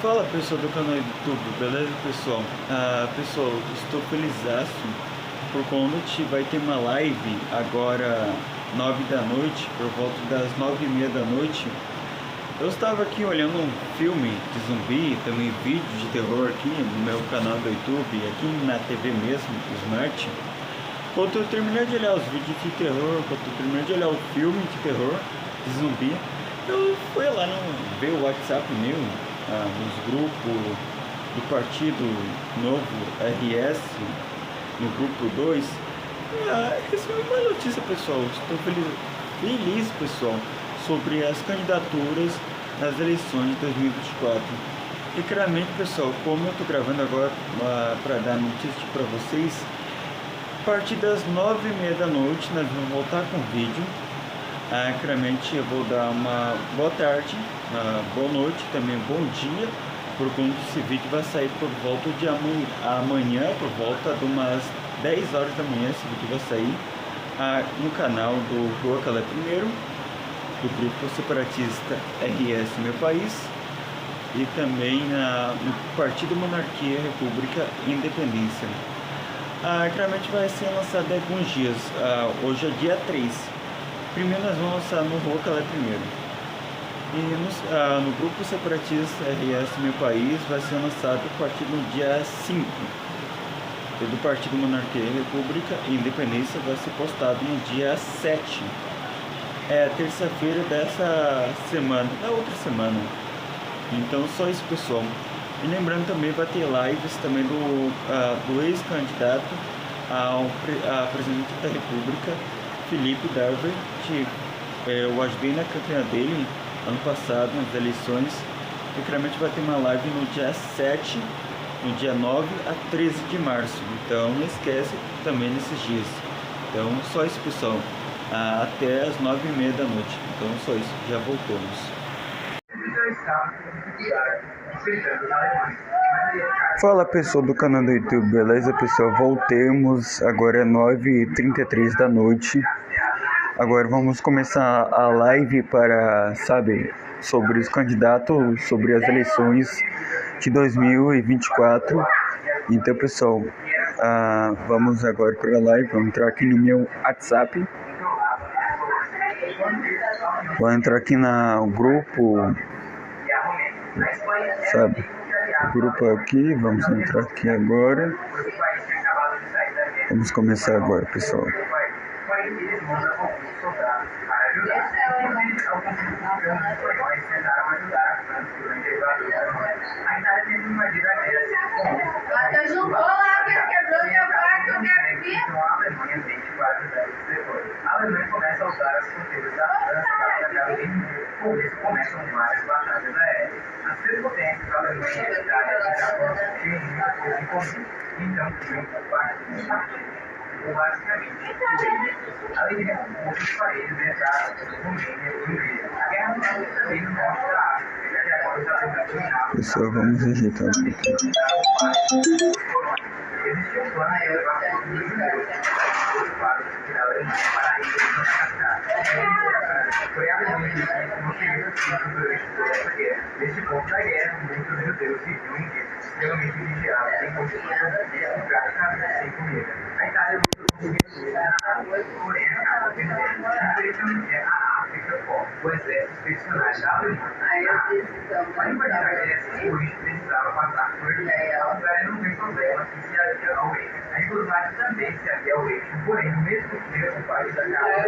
Fala pessoal do canal do YouTube, beleza pessoal? Pessoal, estou felizaço por conta que vai ter uma live agora 9 da noite, por volta das 9h30 da noite. Eu estava aqui olhando um filme de zumbi, também vídeo de terror aqui no meu canal do YouTube, aqui na TV mesmo, Smart. Quando eu terminar de olhar os vídeos de terror, quando eu terminar de olhar o filme de terror, de zumbi, eu fui lá ver o WhatsApp meu, nos grupos do Partido Novo RS, no grupo 2, recebi uma notícia, pessoal. Estou feliz, pessoal, sobre as candidaturas nas eleições de 2024. E claramente, pessoal, como eu estou gravando agora para dar notícia para vocês, a partir das 9h30 da noite nós vamos voltar com o vídeo. Claramente eu vou dar uma boa tarde, boa noite, também bom dia, por conta esse vídeo vai sair por volta de amanhã, por volta de umas 10 horas da manhã. Esse vídeo vai sair no canal do Rua Calé Primeiro, do grupo separatista RS Meu País, e também no Partido Monarquia, República e Independência. Claramente vai ser lançado em alguns dias. Hoje é dia 3. Primeiro nós vamos lançar no Rua Calé Primeiro. E no grupo separatista RS Meu País vai ser lançado a partir do dia 5. E do Partido Monarquia, República e Independência vai ser postado no dia 7. Terça-feira dessa semana, da outra semana. Então só isso, pessoal. E lembrando também, vai ter lives também do ex-candidato a presidente da República, Felipe Darver, que eu ajudei na campanha dele ano passado, nas eleições. E claramente vai ter uma live no dia 7, no dia 9 a 13 de março. Então não esquece também nesses dias. Então só isso, pessoal. Até as 9h30 da noite. Então só isso, já voltamos. Fala pessoal do canal do YouTube, beleza pessoal? Voltemos, agora é 9h33 da noite. Agora vamos começar a live para, sobre os candidatos, sobre as eleições de 2024. Então pessoal, vamos agora para a live, vamos entrar aqui no meu WhatsApp. Vou entrar aqui no grupo, o grupo aqui, vamos entrar aqui agora. Vamos começar agora, pessoal. A Alemanha começa a usar as fronteiras da França para atacar o inimigo. Com isso, começam várias batalhas aéreas. As três potências, a Alemanha, a Itália e a Japão, tinham muita coisa em comum. Então, tinham parte dos partidos. Basicamente, além de recursos para eles entraram Romênia e Hungria. A guerra não também no norte da África, e agora os alemães dominavam. Pessoal, vamos ajeitar aqui. Existia um plano de levar todos os judeus para a Alemanha para a ilha de Madagascar. Foi a Alemanha que conseguiu o durante toda essa guerra. Neste ponto da guerra, muitos judeus viviam em guetos extremamente vigiados, sem condições e praticamente sem comida. A Itália lutou com guerrilhas na água, porém acaba perdendo. Infelizmente, a África foca o exército expedicionário da Alemanha. Para invadir a Grécia, o eixo precisava passar por aqui. A Austrália não tem problema que se havia ao eixo. A Iugoslávia também se havia ao eixo, porém, no mesmo tempo, o país acaba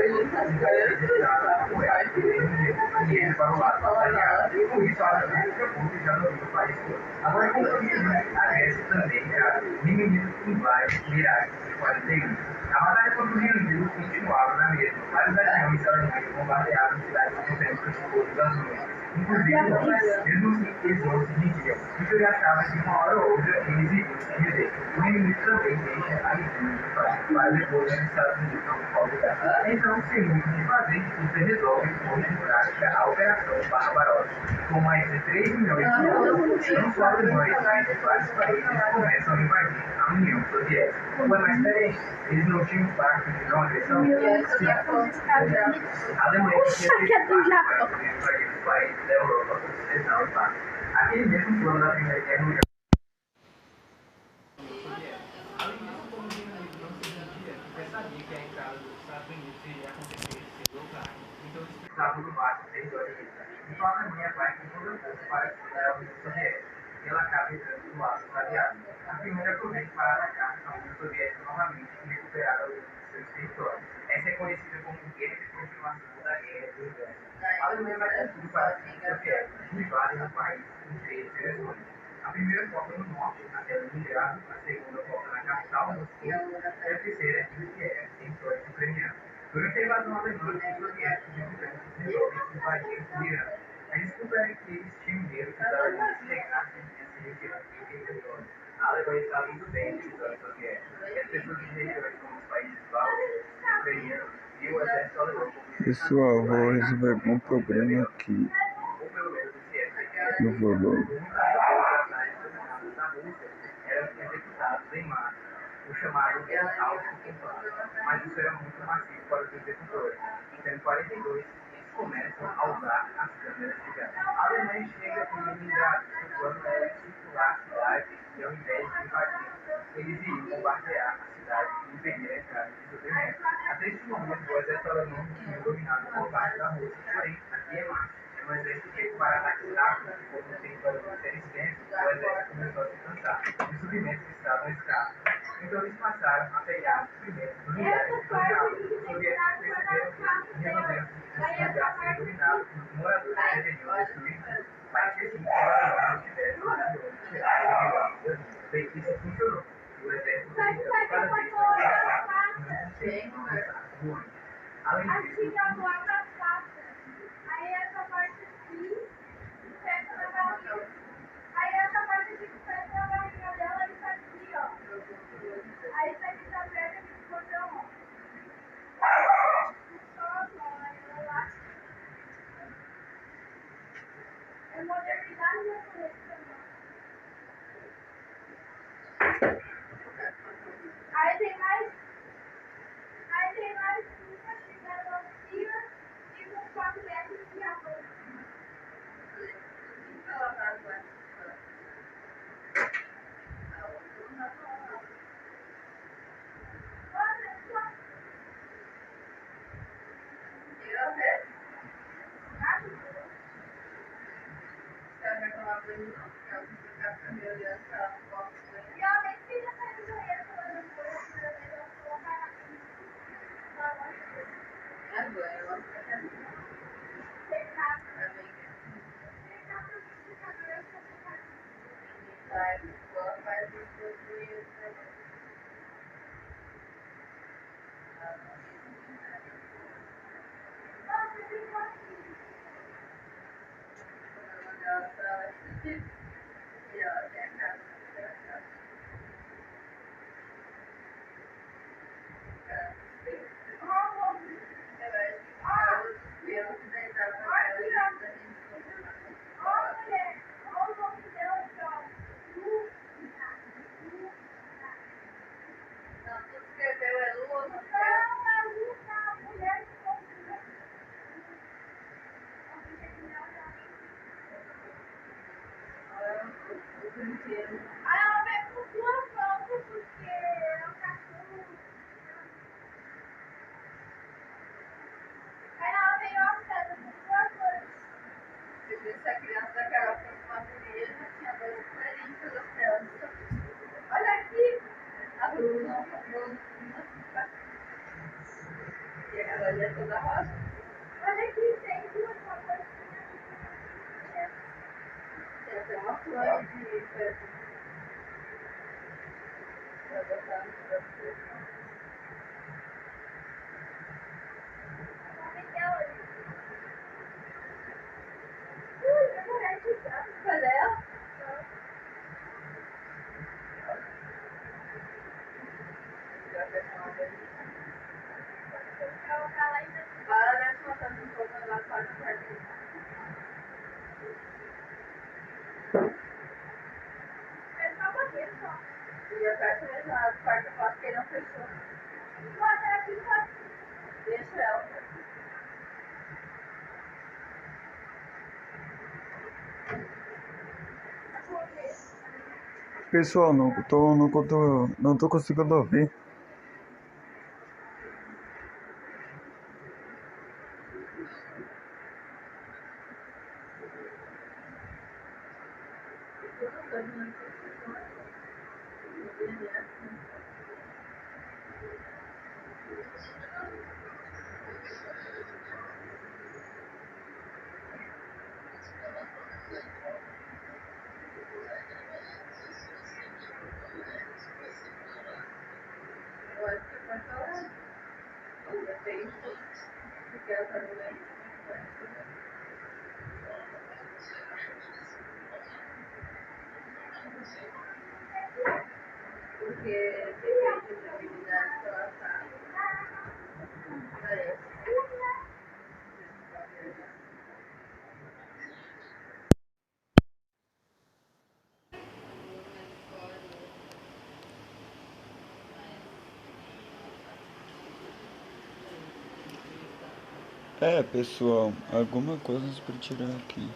destinado a apoiar o dinheiro para o lado italiano. Com isso, a Alemanha se preocupa e já domina o país todo. Agora, concomitantemente, a Grécia também era inimigo em vários miragens de 41. A batalha contra o Reino Unido continuava na mesma. Vários aviões alemães bombardeavam cidades no tempo dos povos das nuvens. Inclusive, mesmo assim, eles não se rendiam. Isso já achava que uma hora ou outra eles iriam se render. O Reino Unido também deixa a Islândia de participar depois dos Estados Unidos não colaborar. Então, sem muito o que fazer, você resolve pôr em prática a Operação Barbarossa. Com mais de 3 milhões de homens, não só alemães, mas de vários países começam a invadir a União Soviética. Foi mais diferente. Eles não tinham pacto de não agressão. A Alemanha tinha feito pacto para invadir os países da Europa, Ocidental e Pacífico. Aquele mesmo plano da Primeira Guerra Mundial. Além disso, como dinamismo não se entendia, já sabia que a entrada dos Estados Unidos iria acontecer cedo ou tarde, então eles precisavam do vasto território militar. Então a Alemanha vai com toda a força para estudar a União Soviética, e ela acaba entrando do lado dos aliados. A primeira aproveita para atacar a União Soviética novamente e recuperar alguns de seus territórios. Essa é conhecida como Guerra de Continuação da Guerra do Inverno. A Alemanha vai com tudo para a União Soviética, e invade o país em 3 direções. A primeira foca no norte, até Leningrado, a segunda foca na capital, Moscou, e a terceira em Kiev, em território ucraniano. Durante a invasão alemã, os soviéticos e britânicos resolvem invadir o Irã. A desculpa era que eles tinham medo que os alemães chegassem a se retirar em território. A Alemanha estava muito bem em território soviético, e as pessoas de regiões como os países bálticos, ucranianos e o exército alemão como Pessoal, vou resolver algum problema aqui ou pelo menos o que é no volume. eram executados em massa, o chamado auto-conclave, mas isso era muito massivo para os executores. Então, em 42, eles começam a usar as câmeras de gás. A Alemanha chega em Leningrado, o plano era circular a cidade e, ao invés de invadir, eles iriam bombardear a cidade e impedir a entrada de suprimentos. Até esse momento, o exército alemão tinha dominado boa parte da Rússia, porém, aqui é mais. O exército veio para atacar como o território ser extenso, o exército começou a se cansar e os suprimentos estavam escassos. Então eles passaram a pegar os suprimentos dos lugares que dominavam. Os soviéticos perceberam isso e resolveram que esse lugar seria dominado pelos moradores que deveriam destruir tudo, para que assim os alemães não tivessem onde tirar o vilão da vida. Bem, isso funcionou. O exército veio então cada vez mais avançado e não conseguiu avançar muito. Além disso, Aí essa parte aqui, fecha na barriga. Aí essa parte aqui que fecha na barriga dela, isso aqui, ó. Aí isso aqui tá perto de botão, ó. É modernidade na coleta. Aí tem mais uma chegando aqui e com 4 metros de arroz. Aí ela vem com 2 mãos, porque é um cachorro. Aí ela veio a pedra com 2 mãos. Se a criança da Carol fosse uma guria, já tinha 2 coelhinhos pelas crianças. Olha aqui! A Bruna, e ela ali é toda rosa. Olha aqui, tem 2 coisas. Tem até uma flor de pedra. Vai botar no próximo. Cadê ela? Ela deve botar no fogo lá fora do quarto. É só bater só. E a carta mesmo, a quarta foto que ele não fechou. Bota aqui, pode. Deixa ela. pessoal, não tô conseguindo ouvir. Eu acho que vai falar. Depende do que ela tá doente. Porque depende da habilidade que ela tá. Parece. É, pessoal, alguma coisa para tirar aqui.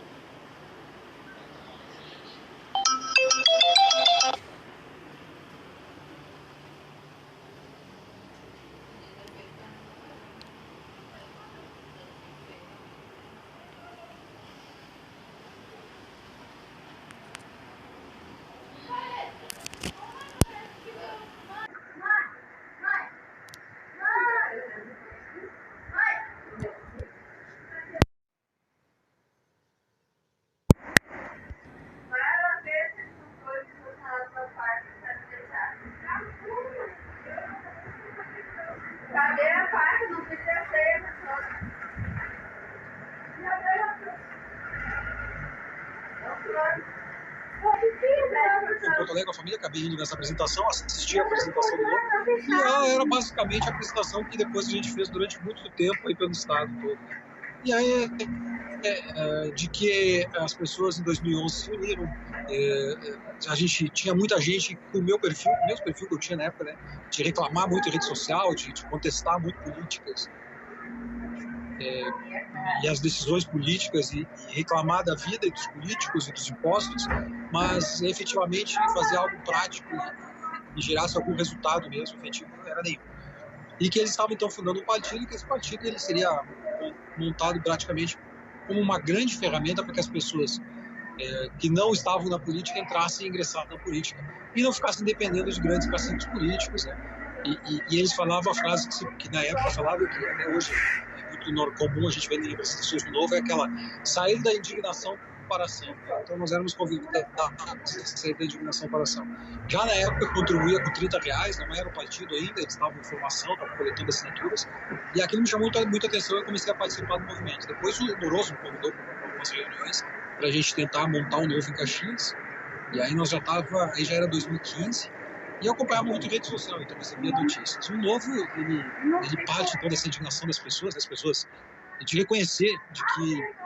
Várias vezes não foi discussão da parte para deixar. Cadê a parte? Não podia ser, pessoal. Em Porto Alegre, a família, acabei indo nessa apresentação, assisti a apresentação do Lobo, e ela era basicamente a apresentação que depois a gente fez durante muito tempo aí pelo estado todo. E aí, de que as pessoas em 2011 se uniram, a gente tinha muita gente com o mesmo perfil que eu tinha na época, né, de reclamar muito em rede social, de contestar muito políticas, e as decisões políticas e reclamar da vida e dos políticos e dos impostos, mas efetivamente fazer algo prático e gerasse algum resultado mesmo efetivo não era nenhum. E que eles estavam então fundando um partido, e que esse partido ele seria montado praticamente como uma grande ferramenta para que as pessoas que não estavam na política entrassem e ingressassem na política e não ficassem dependendo de grandes caciques políticos, né? E eles falavam a frase que na época falavam, que até hoje é muito comum a gente ver em apresentações do Novo, é aquela: sair da indignação para a ação. Então nós éramos convidados a sair da indignação para a ação. Já na época eu contribuía com R$30, não era o partido ainda, eles estavam em formação, estavam coletando assinaturas, e aquilo me chamou muita atenção e eu comecei a participar do movimento. Depois o Moroso me convidou para algumas reuniões para a gente tentar montar um Novo em Caxias, e aí aí já era 2015, e eu acompanhava muito rede social, então recebia notícias. O Novo, ele parte então dessa indignação das pessoas, de reconhecer de que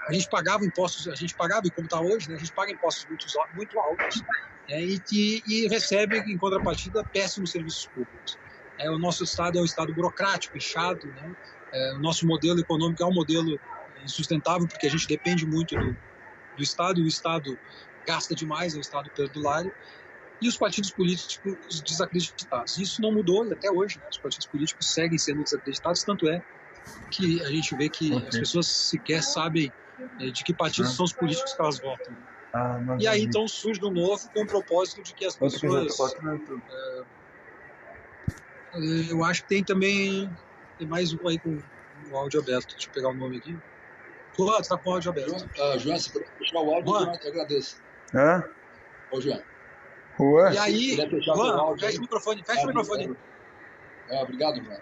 a gente pagava impostos, e como está hoje, né, a gente paga impostos muito altos, e recebe, em contrapartida, péssimos serviços públicos. O nosso Estado é um Estado burocrático, inchado, né? O nosso modelo econômico é um modelo insustentável, porque a gente depende muito do Estado, e o Estado gasta demais, é o Estado perdulário, e os partidos políticos desacreditados. Isso não mudou, e até hoje, né, os partidos políticos seguem sendo desacreditados, tanto é que a gente vê que as pessoas sequer sabem de que partidos são os políticos que elas votam. E aí então surge um Novo com o propósito de que as pessoas... eu acho que tem mais um aí com o áudio aberto. Deixa eu pegar o nome aqui. Juan, você tá com o áudio aberto. João, se puder fechar o áudio, Juan, eu agradeço. Ô, João. Juan? E aí, Juan, fecha o microfone. Obrigado, João.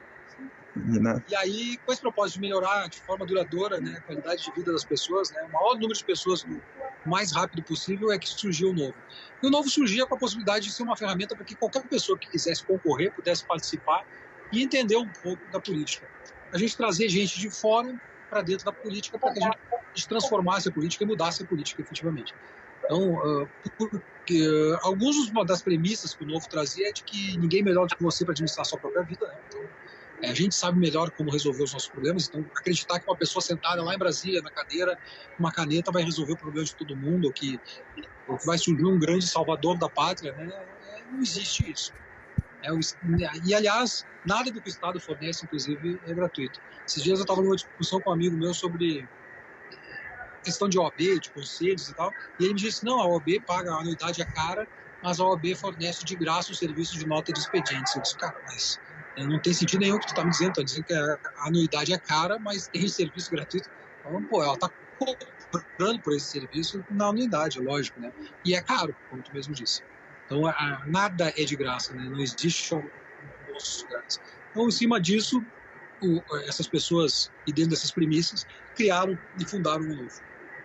E aí, com esse propósito de melhorar de forma duradoura, né, a qualidade de vida das pessoas, né, o maior número de pessoas o mais rápido possível, é que surgiu o Novo. E o Novo surgia com a possibilidade de ser uma ferramenta para que qualquer pessoa que quisesse concorrer pudesse participar e entender um pouco da política. A gente trazer gente de fora para dentro da política para que a gente transformasse a política e mudasse a política efetivamente. Então, algumas das premissas que o Novo trazia é de que ninguém melhor do que você para administrar a sua própria vida, né? Então, A gente sabe melhor como resolver os nossos problemas, então acreditar que uma pessoa sentada lá em Brasília, na cadeira, com uma caneta, vai resolver o problema de todo mundo, ou que vai surgir um grande salvador da pátria, né? Não existe isso. E, aliás, nada do que o Estado fornece, inclusive, é gratuito. Esses dias eu estava numa discussão com um amigo meu sobre questão de OAB, de conselhos e tal, e ele me disse, não, a OAB paga, a anuidade é cara, mas a OAB fornece de graça o serviço de nota de expedientes. Eu disse, cara, mas não tem sentido nenhum que tu está me dizendo, está dizendo que a anuidade é cara, mas tem serviço gratuito. Então, pô, ela está cobrando por esse serviço na anuidade, lógico, né? E é caro, como tu mesmo disse. Então, nada é de graça, né? Não existe almoço grátis. Então, em cima disso, essas pessoas, e dentro dessas premissas, criaram e fundaram o Novo.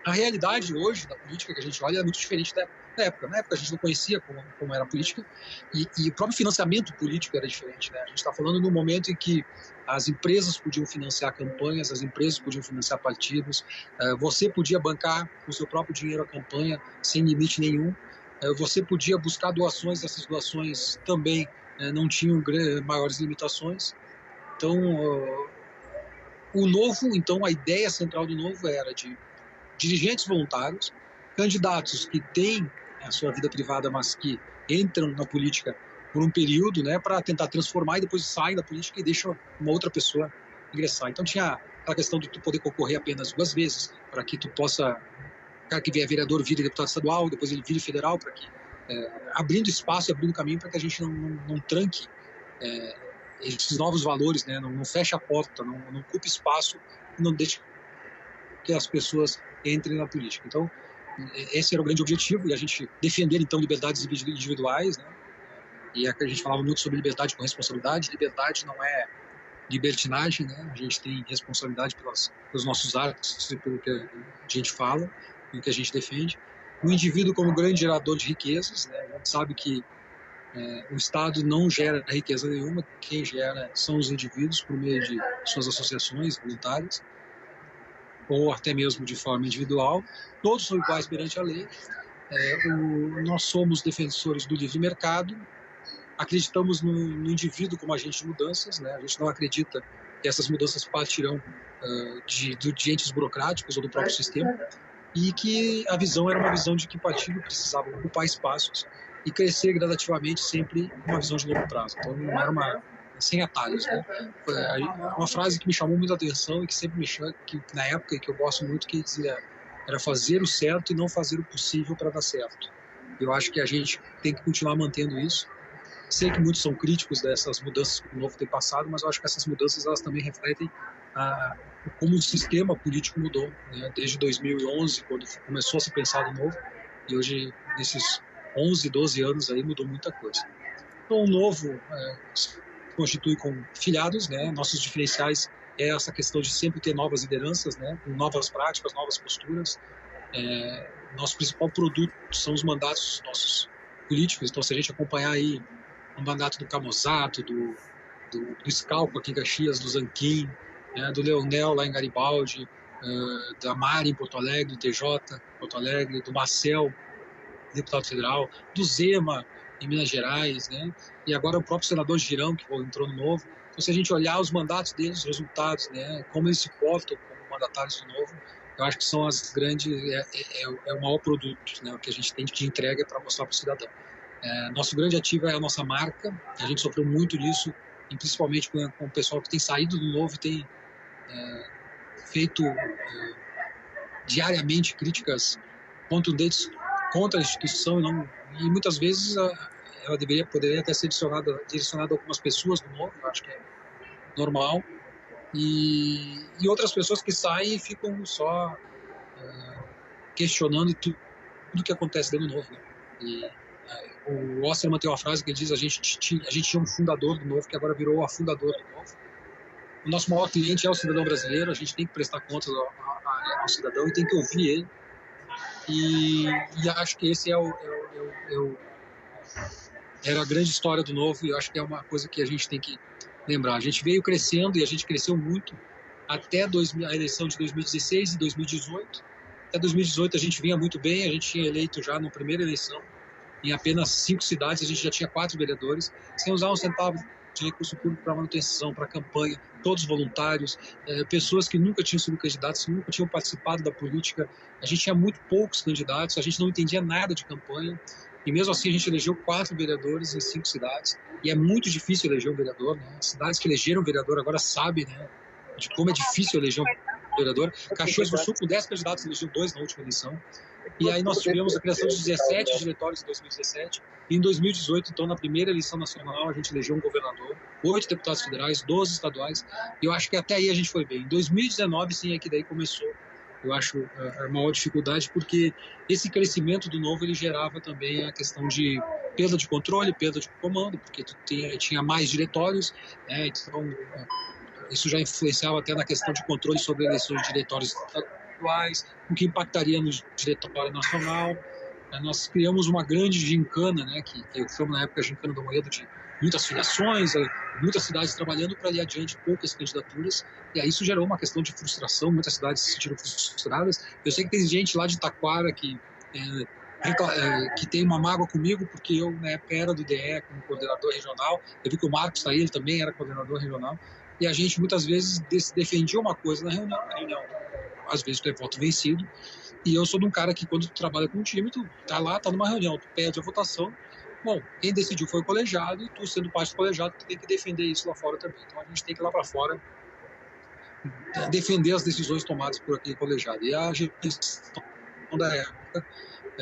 A realidade hoje da política que a gente olha é muito diferente da época. Na época a gente não conhecia como era a política e o próprio financiamento político era diferente, né? A gente está falando num momento em que as empresas podiam financiar campanhas, as empresas podiam financiar partidos, você podia bancar com o seu próprio dinheiro a campanha sem limite nenhum, você podia buscar doações, essas doações também não tinham maiores limitações. Então, o Novo, então a ideia central do Novo era de dirigentes voluntários, candidatos que têm a sua vida privada, mas que entram na política por um período, né, para tentar transformar e depois saem da política e deixam uma outra pessoa ingressar. Então tinha aquela questão de tu poder concorrer apenas 2 vezes, para que tu possa, o cara que vier vereador vire deputado estadual, depois ele vire federal, para que abrindo espaço e abrindo caminho para que a gente não tranque esses novos valores, né, não feche a porta, não ocupe espaço, não deixe que as pessoas entrem na política. Então, esse era o grande objetivo, e a gente defender, então, liberdades individuais, né? E a gente falava muito sobre liberdade com responsabilidade. Liberdade não é libertinagem, né? A gente tem responsabilidade pelos nossos atos e pelo que a gente fala, pelo que a gente defende. O indivíduo como grande gerador de riquezas, né? A gente sabe que o Estado não gera riqueza nenhuma, quem gera são os indivíduos por meio de suas associações voluntárias, ou até mesmo de forma individual. Todos são iguais perante a lei. Nós somos defensores do livre mercado, acreditamos no indivíduo como agente de mudanças, né? A gente não acredita que essas mudanças partirão de entes burocráticos ou do próprio sistema, e que a visão era uma visão de que o partido precisava ocupar espaços e crescer gradativamente, sempre uma visão de longo prazo. Então não era sem atalhos, né? Uma frase que me chamou muita atenção e que sempre me chama, que na época, e que eu gosto muito, que dizia, era fazer o certo e não fazer o possível para dar certo. Eu acho que a gente tem que continuar mantendo isso. Sei que muitos são críticos dessas mudanças que o Novo tem passado, mas eu acho que essas mudanças elas também refletem como o sistema político mudou, né? Desde 2011, quando começou a se pensar no Novo, e hoje, nesses 11, 12 anos aí, mudou muita coisa. Então, o Novo se constitui com filiados, né? Nossos diferenciais é essa questão de sempre ter novas lideranças, né? Com novas práticas, novas posturas. Nosso principal produto são os mandatos nossos políticos. Então, se a gente acompanhar aí o mandato do Camozato, do Scalco aqui em Caxias, do Zanquim, né? Do Leonel lá em Garibaldi, da Mari em Porto Alegre, do TJ Porto Alegre, do Marcel, deputado federal, do Zema em Minas Gerais, né? E agora o próprio senador Girão, que entrou no Novo. Então, se a gente olhar os mandatos deles, os resultados, né? Como eles se portam como mandatários do Novo, eu acho que são as grandes, é o maior produto, né? O que a gente tem de entrega para mostrar para o cidadão. Nosso grande ativo é a nossa marca. A gente sofreu muito nisso, e principalmente com o pessoal que tem saído do Novo e tem feito diariamente críticas contundentes contra a instituição, e muitas vezes ela poderia até ser direcionada a algumas pessoas do Novo, eu acho que é normal, e outras pessoas que saem e ficam só questionando tudo que acontece dentro do Novo, né? E o Osterman tem uma frase que ele diz: a gente tinha um fundador do Novo que agora virou a fundadora do Novo. O nosso maior cliente é o cidadão brasileiro, a gente tem que prestar contas ao cidadão e tem que ouvir ele. E acho que esse era a grande história do Novo, e eu acho que é uma coisa que a gente tem que lembrar. A gente veio crescendo, e a gente cresceu muito até a eleição de 2016 e 2018. Até 2018 a gente vinha muito bem, a gente tinha eleito já na primeira eleição, em apenas 5 cidades, a gente já tinha 4 vereadores, sem usar um centavo tinha recurso público para manutenção, para campanha, todos voluntários, pessoas que nunca tinham sido candidatos, nunca tinham participado da política. A gente tinha muito poucos candidatos, a gente não entendia nada de campanha, e mesmo assim a gente elegeu 4 vereadores em 5 cidades, e é muito difícil eleger um vereador, né? As cidades que elegeram vereador agora sabem, né, de como é difícil eleger um vereador. Caxias do Sul, com 10 candidatos, elegeu 2 na última eleição. E aí nós tivemos a criação de 17 diretórios em 2017, e em 2018, então, na primeira eleição nacional, a gente elegeu um governador, 8 deputados federais, 12 estaduais, e eu acho que até aí a gente foi bem. Em 2019, sim, é que daí começou, eu acho, a maior dificuldade, porque esse crescimento do Novo, ele gerava também a questão de perda de controle, perda de comando, porque tinha mais diretórios, né, então isso já influenciava até na questão de controle sobre eleições de diretórios estaduais, o que impactaria no diretório nacional. Nós criamos uma grande gincana, né, que eu chamo na época a gincana do Moedo, de muitas filiações, muitas cidades trabalhando para ir adiante, poucas candidaturas, e aí isso gerou uma questão de frustração, muitas cidades se sentiram frustradas. Eu sei que tem gente lá de Taquara que tem uma mágoa comigo, porque eu, na época, era do DE como coordenador regional, eu vi que o Marcos aí, ele também era coordenador regional, e a gente muitas vezes defendia uma coisa na reunião, às vezes tu é voto vencido, e eu sou de um cara que quando tu trabalha com um time, tu tá lá, tá numa reunião, tu pede a votação, bom, quem decidiu foi o colegiado, e tu sendo parte do colegiado, tu tem que defender isso lá fora também. Então a gente tem que ir lá para fora defender as decisões tomadas por aquele colegiado. E a gestão da época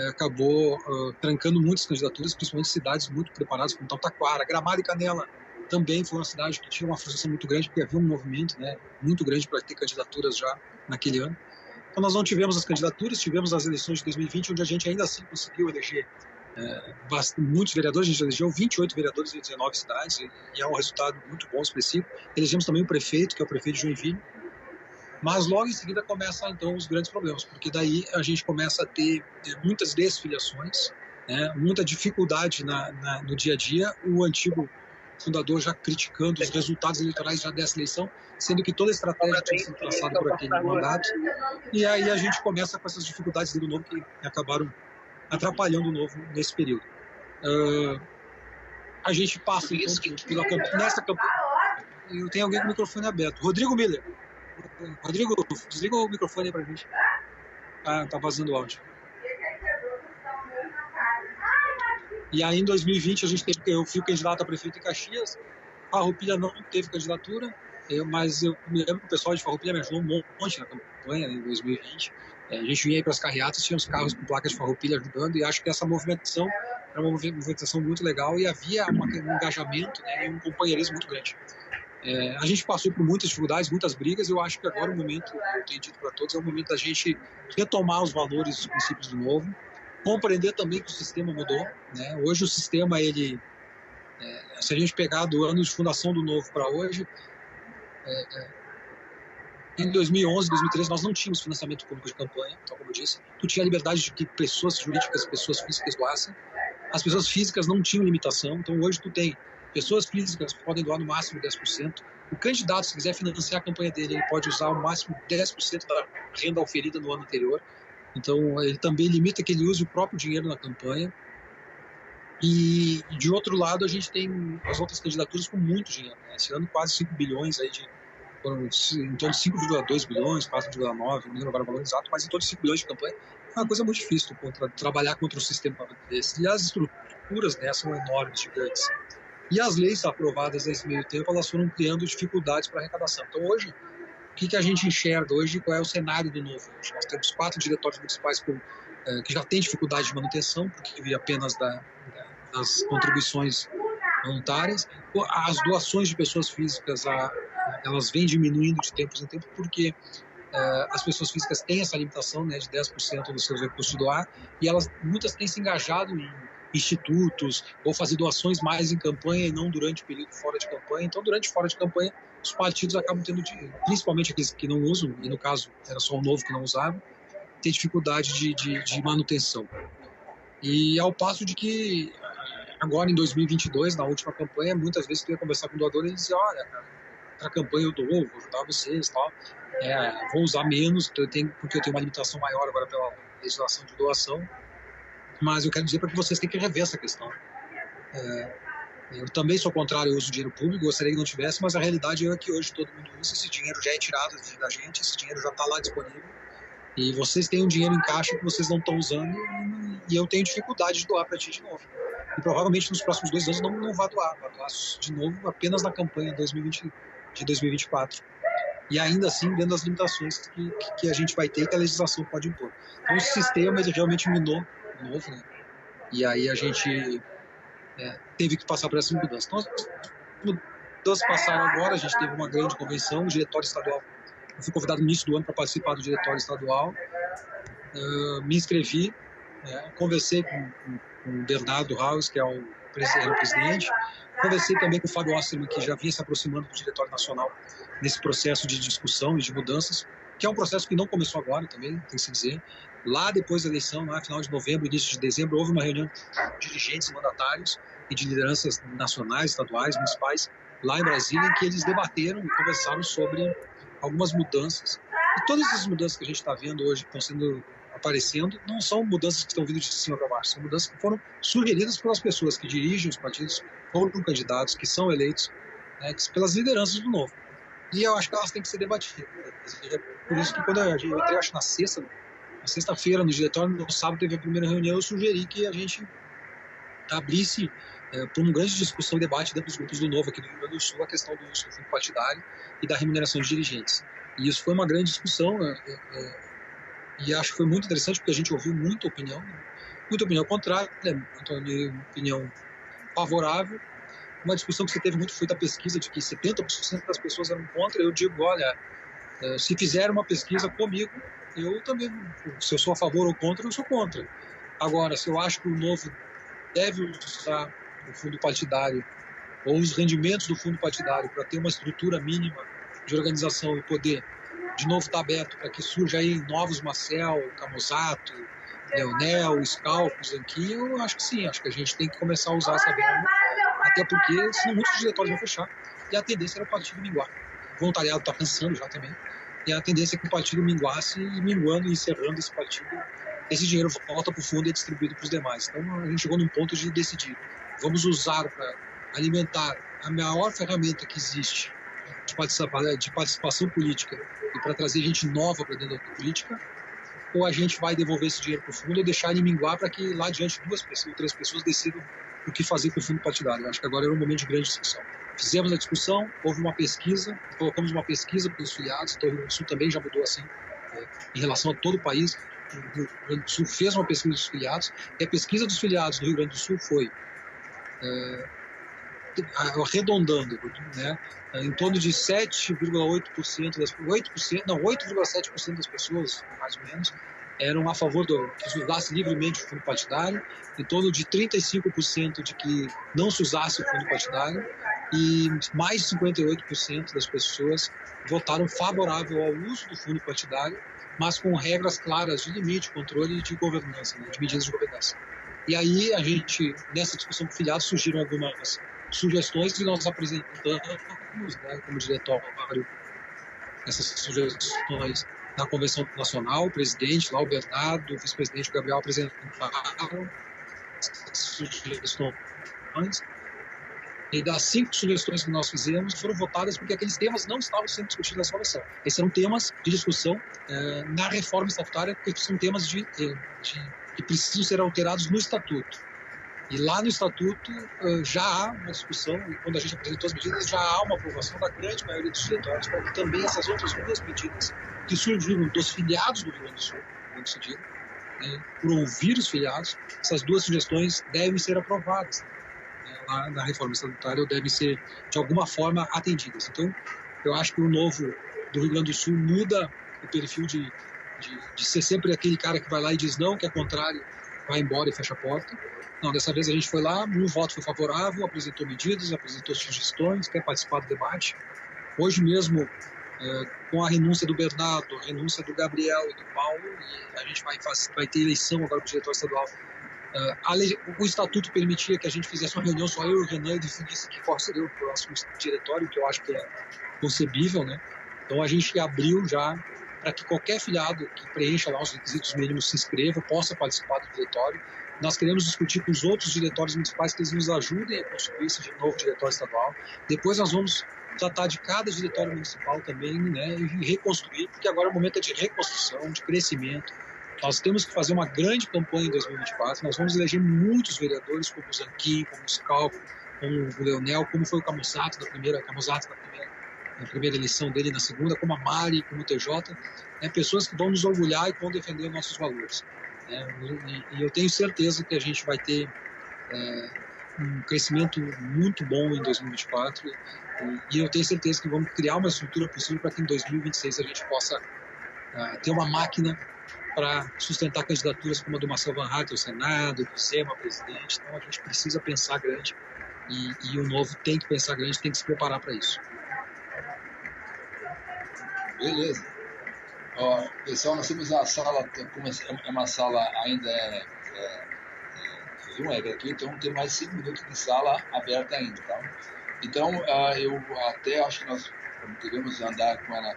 acabou trancando muitas candidaturas, principalmente cidades muito preparadas, como Taquara, Gramado e Canela. Também foi uma cidade que tinha uma frustração muito grande, porque havia um movimento, né, muito grande para ter candidaturas já naquele ano. Então nós não tivemos as candidaturas, tivemos as eleições de 2020, onde a gente ainda assim conseguiu eleger muitos vereadores. A gente elegeu 28 vereadores em 19 cidades, e é um resultado muito bom, expressivo. Elegemos também o prefeito, que é o prefeito de Joinville. Mas logo em seguida começam então os grandes problemas, porque daí a gente começa a ter muitas desfiliações, né, muita dificuldade no dia a dia. O antigo fundador já criticando os resultados eleitorais já dessa eleição, sendo que toda a estratégia tinha sido traçada por aquele mandato. E aí a gente começa com essas dificuldades do Novo que acabaram atrapalhando o Novo nesse período. A gente passa então pela campanha. Nessa campanha, eu tenho alguém com o microfone aberto. Rodrigo Miller. Rodrigo, desliga o microfone aí pra gente. Tá vazando o áudio. E aí em 2020 eu fui candidato a prefeito em Caxias. Farroupilha não teve candidatura, mas eu me lembro que o pessoal de Farroupilha me ajudou um monte na campanha em 2020. A gente vinha aí para as carreatas, tinha os carros com placas de Farroupilha ajudando, e acho que essa movimentação era uma movimentação muito legal, e havia um engajamento, né, e um companheirismo muito grande. A gente passou por muitas dificuldades, muitas brigas. Eu acho que agora o momento, eu tenho dito para todos, é o momento da gente retomar os valores e os princípios do Novo, compreender também que o sistema mudou, né? Hoje o sistema, se a gente pegar do ano de fundação do Novo para hoje, em 2011, 2013, nós não tínhamos financiamento público de campanha, então, como eu disse, tu tinha a liberdade de que pessoas jurídicas e pessoas físicas doassem. As pessoas físicas não tinham limitação, então hoje tu tem pessoas físicas que podem doar no máximo 10%. O candidato, se quiser financiar a campanha dele, ele pode usar o máximo 10% da renda oferida no ano anterior. Então, ele também limita que ele use o próprio dinheiro na campanha. E, de outro lado, a gente tem as outras candidaturas com muito dinheiro, né? Esse ano, quase 5 bilhões, aí em torno de 5,2 bilhões, 4,9, não lembro agora o valor exato, mas em torno de 5 bilhões de campanha. É uma coisa muito difícil trabalhar contra um sistema desse. E as estruturas, né, são enormes, gigantes. E as leis aprovadas nesse meio tempo, elas foram criando dificuldades para arrecadação. Então, hoje, o que a gente enxerga hoje? Qual é o cenário do Novo? Hoje nós temos 4 diretórios municipais que já têm dificuldade de manutenção, porque vive apenas das contribuições voluntárias. As doações de pessoas físicas, elas vêm diminuindo de tempos em tempos, porque as pessoas físicas têm essa limitação, né, de 10% dos seus recursos de doar, e muitas têm se engajado em institutos, ou fazer doações mais em campanha e não durante o período fora de campanha. Então, durante fora de campanha, os partidos acabam tendo, principalmente aqueles que não usam, e no caso era só o Novo que não usava, tem dificuldade de manutenção. E ao passo de que agora em 2022, na última campanha, muitas vezes tu ia conversar com o doador e ele dizia: olha, cara, para a campanha eu dou, vou ajudar vocês, tal, vou usar menos, porque eu tenho uma limitação maior agora pela legislação de doação. Mas eu quero dizer para que vocês têm que rever essa questão. Eu também sou contrário ao uso do dinheiro público, gostaria que não tivesse, mas a realidade é que hoje todo mundo usa, esse dinheiro já é tirado da gente, esse dinheiro já está lá disponível, e vocês têm um dinheiro em caixa que vocês não estão usando, e eu tenho dificuldade de doar para ti de novo. E provavelmente nos próximos 2 anos não vai doar de novo apenas na campanha de 2024. E ainda assim dentro das limitações que a gente vai ter, que a legislação pode impor. Então o sistema ele realmente minou de novo, né? E aí a gente teve que passar por essa mudança. Então, as mudanças passaram agora, a gente teve uma grande convenção, o diretório estadual. Eu fui convidado no início do ano para participar do diretório estadual, me inscrevi, conversei com o Bernardo Haus, que era o presidente, conversei também com o Fábio Osterman, que já vinha se aproximando do diretório nacional nesse processo de discussão e de mudanças, que é um processo que não começou agora também, tem que se dizer. Lá depois da eleição, lá final de novembro, início de dezembro, houve uma reunião de dirigentes mandatários e de lideranças nacionais, estaduais, municipais, lá em Brasília, em que eles debateram e conversaram sobre algumas mudanças. E todas essas mudanças que a gente está vendo hoje, que estão aparecendo, não são mudanças que estão vindo de cima para baixo, são mudanças que foram sugeridas pelas pessoas que dirigem os partidos, foram candidatos, que são eleitos, pelas lideranças do Novo. E eu acho que elas têm que ser debatidas. Por isso que quando eu entrei, acho na sexta-feira, no diretório, no sábado teve a primeira reunião, eu sugeri que a gente abrisse por uma grande discussão e debate dentro dos grupos do Novo aqui do Rio Grande do Sul a questão do uso do fundo partidário e da remuneração de dirigentes. E isso foi uma grande discussão, e acho que foi muito interessante porque a gente ouviu muita opinião contrária, muita opinião favorável. Uma discussão que se teve muito foi da pesquisa, de que 70% das pessoas eram contra. Eu digo, olha, se fizer uma pesquisa comigo, eu também, se eu sou a favor ou contra, eu sou contra. Agora, se eu acho que o Novo deve usar o fundo partidário ou os rendimentos do fundo partidário para ter uma estrutura mínima de organização e poder, de novo, estar aberto para que surja aí novos Marcel, Camusato, Leonel, Scalpo, Zanquinho, eu acho que sim, acho que a gente tem que começar a usar essa verba, até porque senão muitos diretórios vão fechar e a tendência era o partido minguar. O voluntariado está cansando já também, e a tendência é que o partido minguasse e minguando e encerrando esse partido, esse dinheiro volta para o fundo e é distribuído para os demais. Então a gente chegou num ponto de decidir, vamos usar para alimentar a maior ferramenta que existe de participação política e para trazer gente nova para dentro da política, ou a gente vai devolver esse dinheiro para o fundo ou deixar ele minguar para que lá adiante 2 pessoas, 3 pessoas decidam o que fazer com o fundo partidário. Eu acho que agora era um momento de grande discussão. Fizemos a discussão, houve uma pesquisa, colocamos uma pesquisa para os filiados, então o Rio Grande do Sul também já mudou assim, em relação a todo o país. O Rio Grande do Sul fez uma pesquisa dos filiados, e a pesquisa dos filiados do Rio Grande do Sul foi, arredondando, em torno de 7,8% 8,7% das pessoas, mais ou menos, eram a favor que se usasse livremente o fundo partidário, em torno de 35% de que não se usasse o fundo partidário, e mais de 58% das pessoas votaram favorável ao uso do fundo partidário, mas com regras claras de limite, controle e de governança, de medidas de governança. E aí a gente, nessa discussão com filiados, surgiram algumas sugestões e nós apresentamos, como diretório, essas sugestões na Convenção Nacional. O presidente, lá o Bernardo, o vice-presidente Gabriel apresentaram essas sugestões. E das 5 sugestões que nós fizemos foram votadas porque aqueles temas não estavam sendo discutidos nessa convenção. Esses eram temas de discussão na reforma estatutária, porque são temas que precisam ser alterados no estatuto. E lá no estatuto já há uma discussão, e quando a gente apresentou as medidas, já há uma aprovação da grande maioria dos diretórios para que também essas outras 2 medidas que surgiram dos filiados do Rio Grande do Sul, por ouvir os filiados, essas 2 sugestões devem ser aprovadas lá na reforma estatutária, ou devem ser, de alguma forma, atendidas. Então, eu acho que o Novo do Rio Grande do Sul muda o perfil de ser sempre aquele cara que vai lá e diz não, que é contrário, vai embora e fecha a porta. Não, dessa vez a gente foi lá, um voto foi favorável, apresentou medidas, apresentou sugestões, quer participar do debate. Hoje mesmo, com a renúncia do Bernardo, a renúncia do Gabriel e do Paulo, e a gente vai ter eleição agora para o diretor estadual. O estatuto permitia que a gente fizesse uma reunião, só eu e o Renan, e definisse qual seria o próximo diretório, que eu acho que é concebível, né? Então a gente abriu já para que qualquer filiado que preencha lá os requisitos mínimos se inscreva, possa participar do diretório. Nós queremos discutir com os outros diretórios municipais que eles nos ajudem a construir esse novo diretório estadual. Depois nós vamos tratar de cada diretório municipal também, né, e reconstruir, porque agora o momento é de reconstrução, de crescimento. Nós temos que fazer uma grande campanha em 2024. Nós vamos eleger muitos vereadores, como o Zanquim, como o Scalco, como o Leonel, como foi o Camusato na primeira eleição dele, na segunda, como a Mari, como o TJ, pessoas que vão nos orgulhar e vão defender nossos valores. E eu tenho certeza que a gente vai ter um crescimento muito bom em 2024 e eu tenho certeza que vamos criar uma estrutura possível para que em 2026 a gente possa ter uma máquina para sustentar candidaturas como a do Marcel Van Hatten ao Senado, do Zema presidente. Então a gente precisa pensar grande e o novo tem que pensar grande, tem que se preparar para isso. Beleza. Ó, pessoal, nós temos a sala, como é uma sala ainda Zoom, é gratuito, então tem mais 5 minutos de sala aberta ainda, tá? Então, eu até acho que nós podemos andar com ela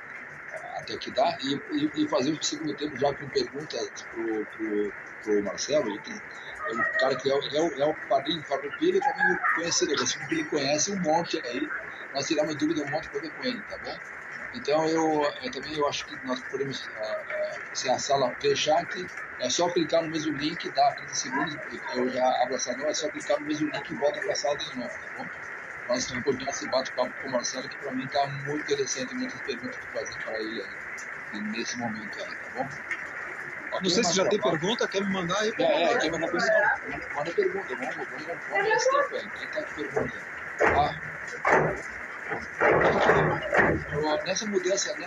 até que dá e fazer o segundo tempo já com perguntas pro Marcelo. É um cara que é o padrinho do Fábio Pilha e também o conhecedor, assim, ele conhece um monte aí, nós tiramos dúvida um monte para ver com ele, tá bom? Então, eu também acho que nós podemos, se a sala fechar aqui, é só clicar no mesmo link, dá 30 segundos, eu já abro a sala, é só clicar no mesmo link e volta para a sala de novo, tá bom? Nós estamos continuando esse bate-papo com o Marcelo, que para mim está muito interessante, muitas perguntas para fazer para ele aí, nesse momento aí, tá bom? Okay, não sei se já tem pergunta, quer me mandar aí? Quer mandar pergunta? Manda pergunta, vamos esse tempo aí, quem está com pergunta? Nessa mudança aí,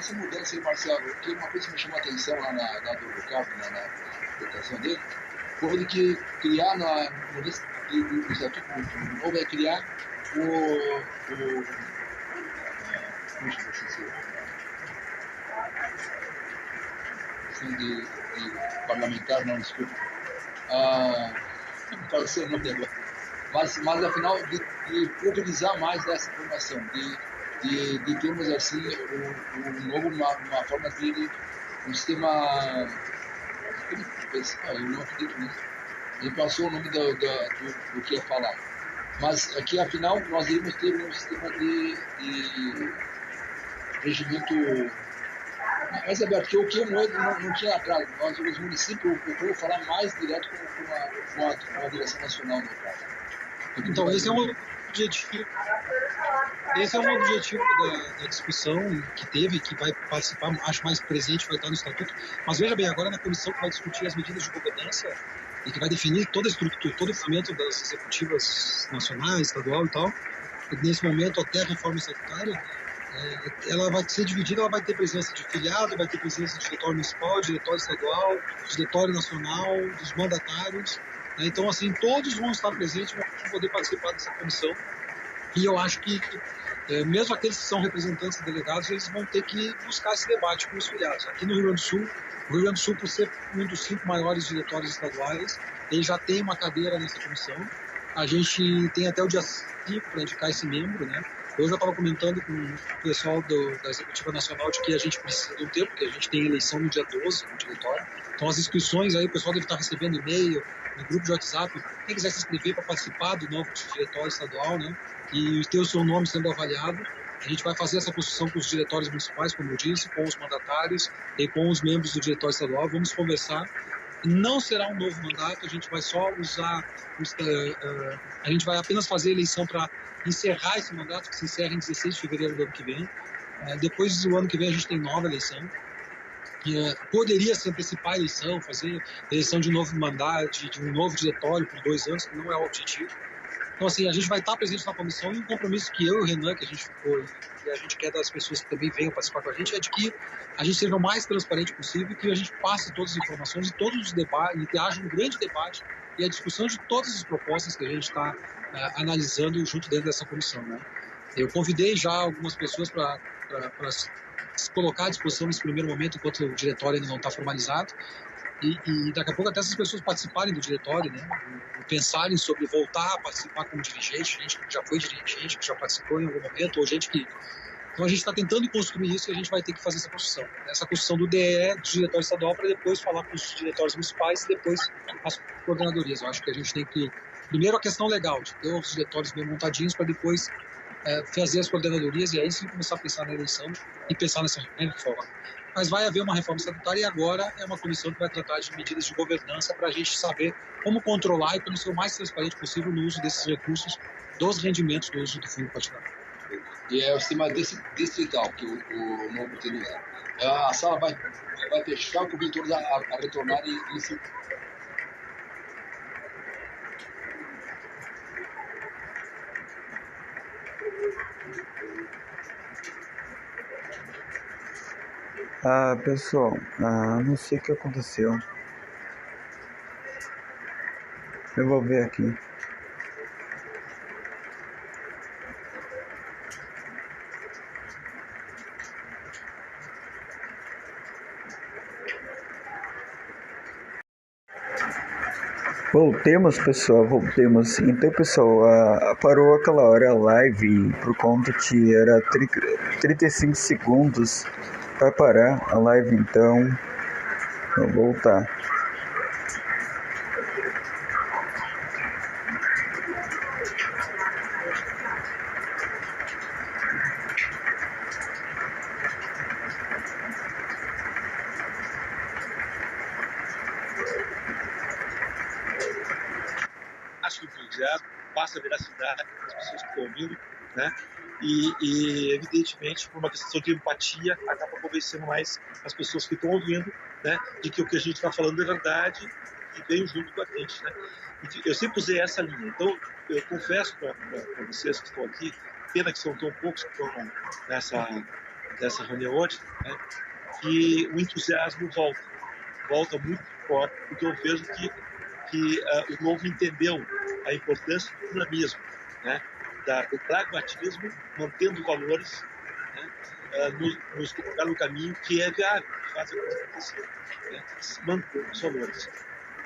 Marcelo, que uma coisa que me chamou a atenção lá do Carlos, na apresentação dele, foi ele que criar no Estatuto Novo é criar de parlamentar, não, desculpa. Não pode ser o nome agora. Mas afinal, de utilizar mais dessa informação, de termos assim uma forma de um sistema. Eu não acredito nisso. Ele passou o nome do que ia falar. Mas aqui, afinal, nós iríamos ter um sistema de regimento mais aberto, o que o Moedo não tinha atrás. Nós, os municípios, procuramos falar mais direto com a direção nacional no caso. Então, esse é um objetivo da discussão que teve, que vai participar, acho mais presente, vai estar no Estatuto. Mas veja bem, agora na comissão que vai discutir as medidas de governança e que vai definir toda a estrutura, todo o fundamento das executivas nacionais, estadual e tal, nesse momento até a reforma estatutária, ela vai ser dividida, ela vai ter presença de filiado, vai ter presença de diretório municipal, diretório estadual, diretório nacional, dos mandatários. Então, assim, todos vão estar presentes, vão poder participar dessa comissão. E eu acho que, mesmo aqueles que são representantes e delegados, eles vão ter que buscar esse debate com os filiados. Aqui no Rio Grande do Sul, por ser um dos 5 maiores diretórios estaduais, ele já tem uma cadeira nessa comissão. A gente tem até o dia 5 para indicar esse membro, né? Eu já estava comentando com o pessoal da Executiva Nacional de que a gente precisa de um tempo, porque a gente tem eleição no dia 12 no diretório. Então, as inscrições aí, o pessoal deve estar recebendo e-mail, no grupo de WhatsApp. Quem quiser se inscrever para participar do novo diretório estadual, né, e ter o seu nome sendo avaliado, a gente vai fazer essa construção com os diretórios municipais, como eu disse, com os mandatários e com os membros do diretório estadual. Vamos conversar. Não será um novo mandato, a gente vai só usar, a gente vai apenas fazer a eleição para encerrar esse mandato, que se encerra em 16 de fevereiro do ano que vem. Depois do ano que vem a gente tem nova eleição. Poderia se antecipar a eleição, fazer eleição de novo mandato, de um novo diretório por 2 anos, que não é o objetivo. Então, assim, a gente vai estar presente na comissão e um compromisso que eu e o Renan, que a gente ficou e a gente quer das pessoas que também venham participar com a gente, é de que a gente seja o mais transparente possível, que a gente passe todas as informações e todos os debates, e que haja um grande debate e a discussão de todas as propostas que a gente está analisando junto dentro dessa comissão, né? Eu convidei já algumas pessoas para se colocar à disposição nesse primeiro momento, enquanto o diretório ainda não está formalizado, e daqui a pouco até essas pessoas participarem do diretório, né, e pensarem sobre voltar a participar como dirigente, gente que já foi dirigente, que já participou em algum momento, ou gente que Então a gente está tentando construir isso e a gente vai ter que fazer essa construção do DE, do diretório estadual, para depois falar com os diretórios municipais e depois as coordenadorias. Eu acho que a gente tem que, primeiro a questão legal, de ter os diretórios bem montadinhos para depois fazer as coordenadorias e aí sim começar a pensar na eleição e pensar nessa reforma. Mas vai haver uma reforma estatutária e agora é uma comissão que vai tratar de medidas de governança para a gente saber como controlar e como ser o mais transparente possível no uso desses recursos, dos rendimentos do uso do fundo partidário. E é o sistema distrital que o novo utiliza. A sala vai fechar, convido todos a retornar e se... Pessoal, não sei o que aconteceu. Eu vou ver aqui. Voltemos, pessoal, voltemos. Então, pessoal, parou aquela hora a live por conta que era 35 segundos para parar a live, então vou voltar. Passa a veracidade das pessoas que estão ouvindo, né? E evidentemente, por uma questão de empatia, acaba convencendo mais as pessoas que estão ouvindo, né? De que o que a gente está falando é verdade e veio junto com a gente, né? E eu sempre usei essa linha. Então, eu confesso para vocês que estão aqui, pena que são tão poucos que estão nessa reunião hoje, né? Que o entusiasmo volta muito forte, porque eu vejo que o novo entendeu a importância do dinamismo, né? Do pragmatismo, mantendo valores, né? Nos colocar no caminho que é viável, que faz a coisa acontecer, né? Manter os valores.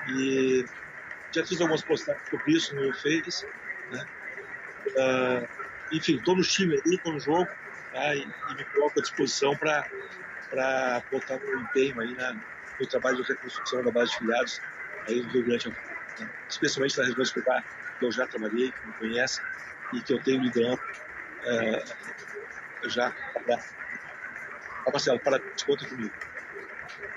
E já fiz algumas postagens sobre isso no Face, né? Enfim, estou no time ali, estou no jogo, tá? E me coloco à disposição para botar meu empenho aí no trabalho de reconstrução da base de filiados aí no Rio Grande do Sul, né? Especialmente na região escolar, que eu já trabalhei, que me conhece e que eu tenho liderando já. Marcelo, conta comigo.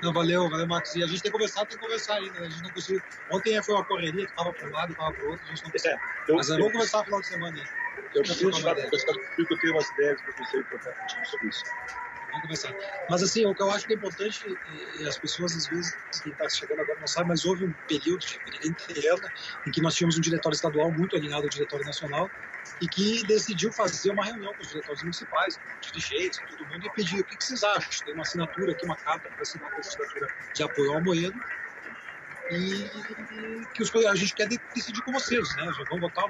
Não, valeu, Marcos. E a gente tem que conversar ainda, né? A gente não conseguiu. Ontem foi uma correria, que estava para um lado, estava para o outro, a gente não conseguiu. Mas vamos conversar no final de semana aí. Eu preciso conversar comigo, que eu tenho umas ideias para você contar contigo sobre isso. Vamos conversar. Mas assim, o que eu acho que é importante, e as pessoas às vezes, quem está chegando agora não sabe, mas houve um período de briga interna em que nós tínhamos um diretório estadual muito alinhado ao diretório nacional e que decidiu fazer uma reunião com os diretórios municipais, com dirigentes, com todo mundo, e pedir o que vocês acham. Tem uma assinatura aqui, uma carta para assinar a candidatura de apoio ao Amoedo e que a gente quer decidir com vocês, né? Já vamos votar,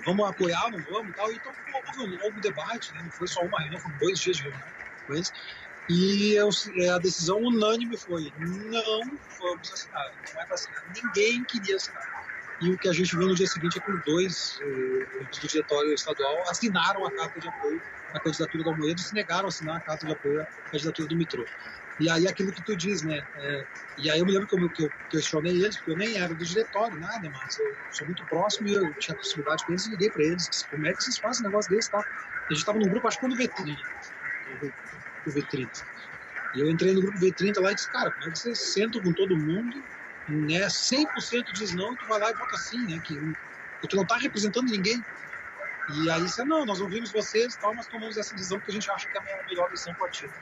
vamos apoiar, não vamos e tal. Então houve um longo debate, né? Não foi só uma reunião, foram 2 dias de reunião. E a decisão unânime foi: não vamos assinar, não é para assinar. Ninguém queria assinar. E o que a gente viu no dia seguinte é que os 2 do diretório estadual assinaram a carta de apoio à candidatura do Amoedo e se negaram a assinar a carta de apoio à candidatura do Mitrô. E aí aquilo que tu diz, né? E aí eu me lembro que eu questionei eles, porque eu nem era do diretório, nada, mas eu sou muito próximo e eu tinha proximidade com eles e liguei para eles: como é que vocês fazem um negócio desse, tá? A gente estava num grupo, acho que no V30. O V30. E eu entrei no grupo V30 lá e disse: cara, como é que vocês sentam com todo mundo, né? 100% diz não e tu vai lá e vota sim, né? Que tu não tá representando ninguém. E aí disse: não, nós ouvimos vocês e tal, mas tomamos essa decisão porque a gente acha que é a melhor decisão partida.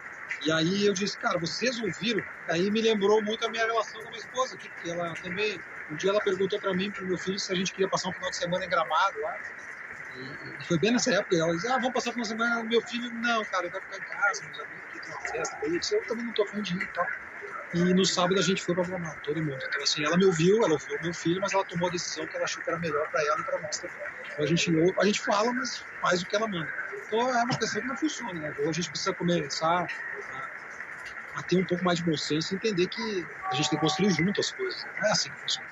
E aí eu disse: cara, vocês ouviram? Aí me lembrou muito a minha relação com a minha esposa aqui, porque ela também, um dia ela perguntou para mim, pro meu filho, se a gente queria passar um final de semana em Gramado lá. E foi bem nessa época, ela disse: vamos passar uma semana. Meu filho: não, cara, eu quero ficar em casa, meus amigos aqui tem uma festa. Eu disse: eu também não tô afim de ir e tal. E no sábado a gente foi pra Gramado, todo mundo. Então assim, ela ouviu o meu filho, mas ela tomou a decisão que ela achou que era melhor pra ela e pra nós também. Então a gente fala, mas faz o que ela manda. Então é uma questão que não funciona, né? Hoje a gente precisa começar a ter um pouco mais de bom senso e entender que a gente tem que construir junto as coisas. Não é assim que funciona.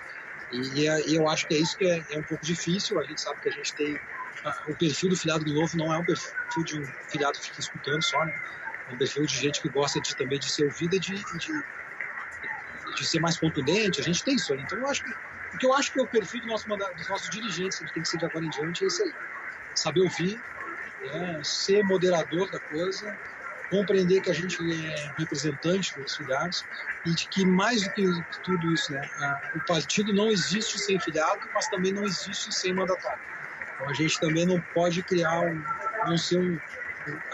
E eu acho que é isso que é um pouco difícil. A gente sabe que a gente tem o perfil do filiado do Novo não é um perfil de um filiado que fica escutando só, né? É um perfil de gente que gosta também de ser ouvida e de ser mais contundente. A gente tem isso aí. Então, o que eu acho que é o perfil dos nossos dirigentes, que tem que ser de agora em diante, é isso aí. Saber ouvir, ser moderador da coisa, compreender que a gente é representante dos filiados e de que, mais do que tudo isso, o partido não existe sem filiado, mas também não existe sem mandatário. Então, a gente também não pode criar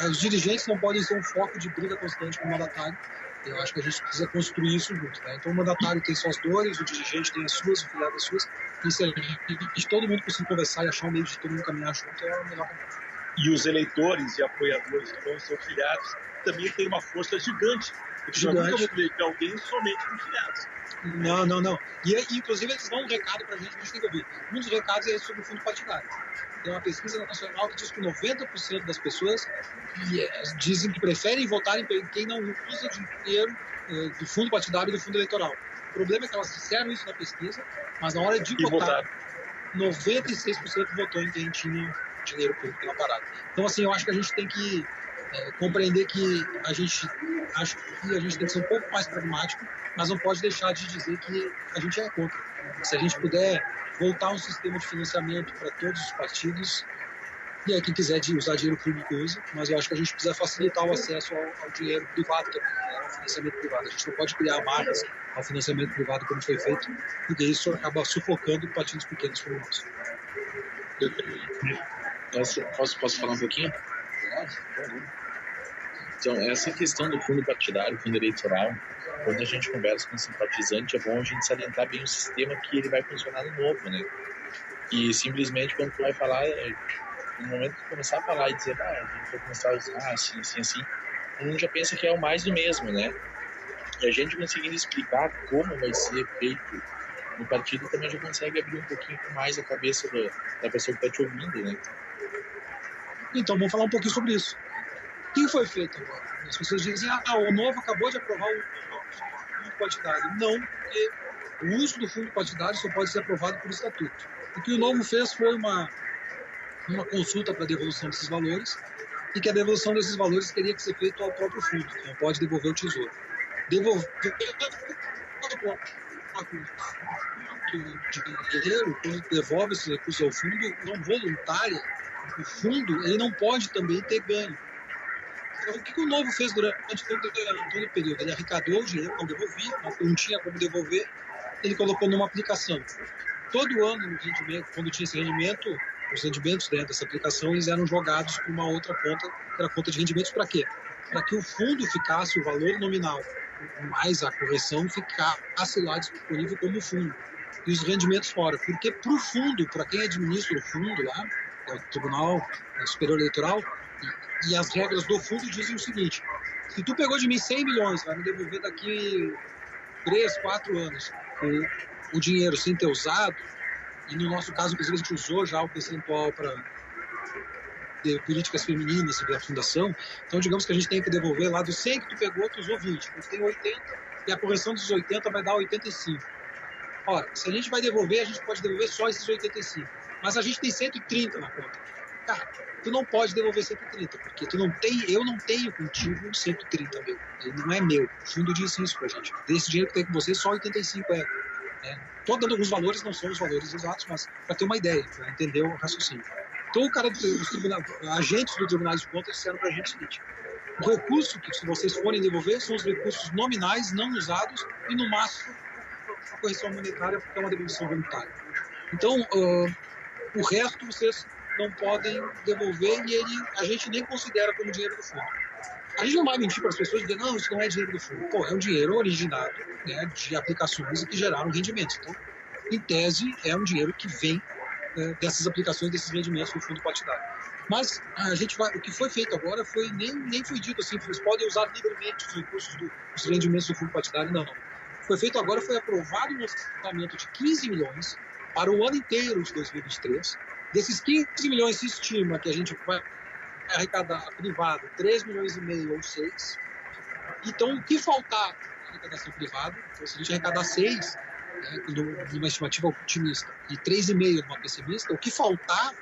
os dirigentes não podem ser um foco de briga constante com o mandatário. Eu acho que a gente precisa construir isso junto. Então, o mandatário tem suas dores, o dirigente tem as suas, o filiado as suas. E se todo mundo conseguir conversar e achar um meio de todo mundo caminhar junto, é o melhor caminho. E os eleitores e apoiadores que vão ser filiados também têm uma força gigante. Porque eu nunca vou ver que alguém somente com filiados. Não. E, inclusive, eles dão um recado para a gente tem que ouvir. Um dos recados é sobre o fundo partidário. Tem uma pesquisa nacional que diz que 90% das pessoas dizem que preferem votar em quem não usa dinheiro do fundo partidário e do fundo eleitoral. O problema é que elas disseram isso na pesquisa, mas na hora de votar, 96% votou em quem tinha dinheiro público na parada. Então, assim, eu acho que a gente tem que compreender que a gente tem que ser um pouco mais pragmático, mas não pode deixar de dizer que a gente é contra. Se a gente puder voltar um sistema de financiamento para todos os partidos, e aí quem quiser usar dinheiro público usa, mas eu acho que a gente precisa facilitar o acesso ao dinheiro privado também, ao financiamento privado. A gente não pode criar amarras ao financiamento privado como foi feito, porque isso acaba sufocando partidos pequenos como o nosso. Posso falar um pouquinho? Então, essa questão do fundo partidário, fundo eleitoral, quando a gente conversa com o simpatizante, é bom a gente salientar bem o sistema que ele vai funcionar no novo, né? E simplesmente quando tu vai falar, no momento que começar a falar e dizer, a gente vai começar a usar assim, a gente já pensa que é o mais do mesmo, né? E a gente conseguindo explicar como vai ser feito no partido também já consegue abrir um pouquinho mais a cabeça da pessoa que está te ouvindo, né? Então, vamos falar um pouquinho sobre isso. O que foi feito agora? As pessoas dizem, o Novo acabou de aprovar o fundo partidário. Não, porque o uso do fundo partidário só pode ser aprovado por estatuto. O que o Novo fez foi uma consulta para a devolução desses valores e que a devolução desses valores teria que ser feita ao próprio fundo, não pode devolver o tesouro. Devolver o dinheiro, quando devolve esses recursos ao fundo, não voluntária, o fundo ele não pode também ter ganho. Então, o que o Novo fez durante todo o período? Ele arrecadou o dinheiro, não devolvia, não tinha como devolver, ele colocou numa aplicação. Todo ano, no rendimento, quando tinha esse rendimento, os rendimentos dentro dessa aplicação eles eram jogados para uma outra conta, que era a conta de rendimentos, para quê? Para que o fundo ficasse, o valor nominal, mais a correção, ficasse lá disponível como fundo. E os rendimentos fora. Porque para o fundo, para quem administra o fundo lá, é o Tribunal Superior Eleitoral, e as regras do fundo dizem o seguinte: se tu pegou de mim 100 milhões, vai me devolver daqui 3, 4 anos o dinheiro sem ter usado, e no nosso caso, inclusive, a gente usou já o percentual para políticas femininas da fundação, então digamos que a gente tem que devolver lá dos 100 que tu pegou, tu usou 20, tu tem 80, e a correção dos 80 vai dar 85. Ora, se a gente vai devolver, a gente pode devolver só esses 85, mas a gente tem 130 na conta. Cara, tu não pode devolver 130, porque eu não tenho contigo 130 meu, ele não é meu. O fundo disse isso pra gente. Desse dinheiro que tem com você, só 85 é. Todos os valores não são os valores exatos, mas para ter uma ideia, para entender o raciocínio. Então, os agentes do Tribunal de Contas disseram para a gente o seguinte: o recurso que, se vocês forem devolver, são os recursos nominais não usados e, no máximo, a correção monetária, porque é uma devolução voluntária. Então, o resto vocês não podem devolver e a gente nem considera como dinheiro do fundo. A gente não vai mentir para as pessoas e dizer, não, isso não é dinheiro do fundo. Pô, é um dinheiro originado, né, de aplicações que geraram rendimentos. Então, em tese, é um dinheiro que vem dessas aplicações, desses rendimentos do fundo partidário. Mas o que foi feito agora nem foi dito assim, vocês podem usar livremente os recursos dos rendimentos do fundo partidário, não. Foi feito agora, foi aprovado um orçamento de 15 milhões para o ano inteiro de 2023. Desses 15 milhões se estima que a gente vai arrecadar privado 3 milhões e meio ou 6. Então, o que faltar na arrecadação privada, então, se a gente arrecadar 6, numa estimativa otimista, e 3,5 numa pessimista, o que faltar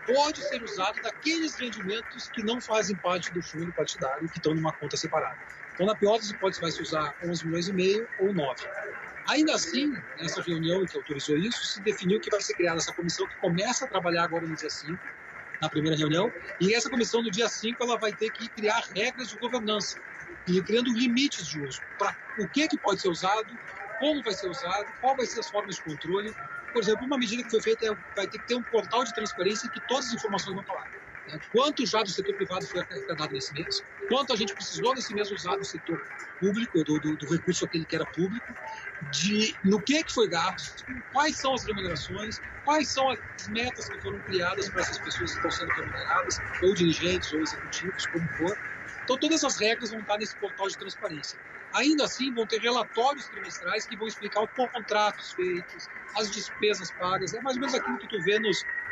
pode ser usado daqueles rendimentos que não fazem parte do fundo partidário, que estão numa conta separada. Então, na pior das hipóteses, vai se usar 11,5 milhões ou 9. Ainda assim, nessa reunião que autorizou isso, se definiu que vai ser criada essa comissão que começa a trabalhar agora no dia 5, na primeira reunião, e essa comissão no dia 5 ela vai ter que criar regras de governança, e criando limites de uso, para o que pode ser usado, como vai ser usado, qual vai ser as formas de controle. Por exemplo, uma medida que foi feita vai ter que ter um portal de transparência em que todas as informações vão estar lá. Quanto já do setor privado foi arrecadado nesse mês, quanto a gente precisou nesse mês usar do setor público, do recurso aquele que era público, no que foi gasto, quais são as remunerações, quais são as metas que foram criadas para essas pessoas que estão sendo remuneradas, ou dirigentes, ou executivos, como for. Então, todas as regras vão estar nesse portal de transparência. Ainda assim, vão ter relatórios trimestrais que vão explicar os contratos feitos, as despesas pagas. É mais ou menos aquilo que tu vê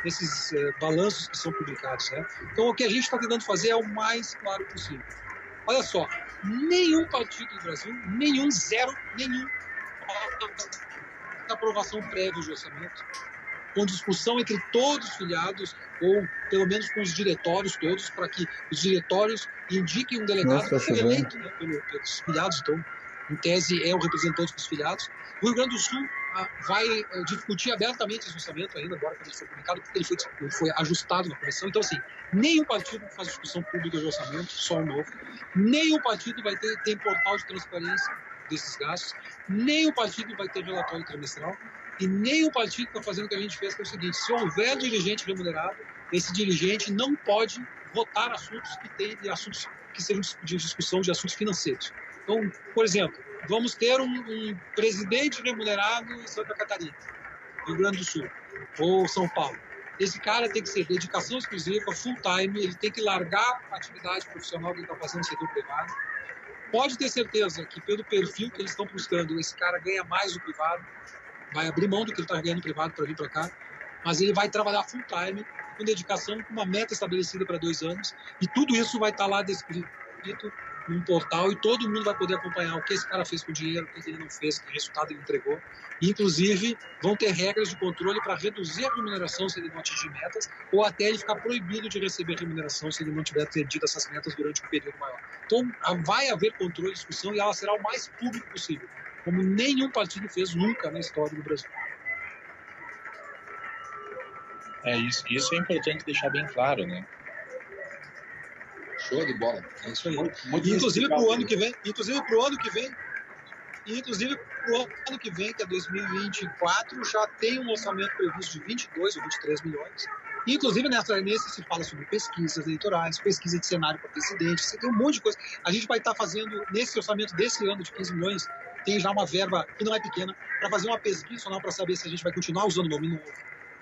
nesses balanços que são publicados, né? Então, o que a gente está tentando fazer é o mais claro possível. Olha só, nenhum partido do Brasil, nenhum aprovação prévia de orçamento, com discussão entre todos os filiados, ou pelo menos com os diretórios todos, para que os diretórios indiquem um delegado que foi eleito, né, pelos filiados. Então, em tese, é o representante dos filiados. O Rio Grande do Sul vai discutir abertamente esse orçamento ainda, agora que ele foi publicado, porque ele foi ajustado na comissão. Então, assim, nenhum partido faz discussão pública de orçamento, só o novo. Nenhum partido vai ter portal de transparência desses gastos. Nenhum partido vai ter relatório trimestral. E nenhum partido está fazendo o que a gente fez, que é o seguinte: se houver dirigente remunerado, esse dirigente não pode votar assuntos que sejam de discussão de assuntos financeiros. Então, por exemplo, vamos ter um presidente remunerado em Santa Catarina, Rio Grande do Sul, ou São Paulo. Esse cara tem que ser dedicação exclusiva, full time, ele tem que largar a atividade profissional que ele está fazendo no setor privado. Pode ter certeza que, pelo perfil que eles estão buscando, esse cara ganha mais do privado, vai abrir mão do que ele está ganhando no privado para vir para cá, mas ele vai trabalhar full time, com dedicação, com uma meta estabelecida para 2 anos, e tudo isso vai estar lá descrito num portal, e todo mundo vai poder acompanhar o que esse cara fez com o dinheiro, o que ele não fez, que resultado ele entregou. E, inclusive, vão ter regras de controle para reduzir a remuneração se ele não atingir metas, ou até ele ficar proibido de receber remuneração se ele não tiver atendido essas metas durante um período maior. Então, vai haver controle e discussão, e ela será o mais público possível, como nenhum partido fez nunca na história do Brasil. Isso é importante deixar bem claro, né? Show de bola. É isso aí. Muito inclusive para o ano que vem, que é 2024, já tem um orçamento previsto de 22 ou 23 milhões. Inclusive, nesse se fala sobre pesquisas eleitorais, pesquisa de cenário para presidente, você tem um monte de coisa. A gente vai estar fazendo, nesse orçamento desse ano de 15 milhões, tem já uma verba que não é pequena, para fazer uma pesquisa para saber se a gente vai continuar usando o nome novo.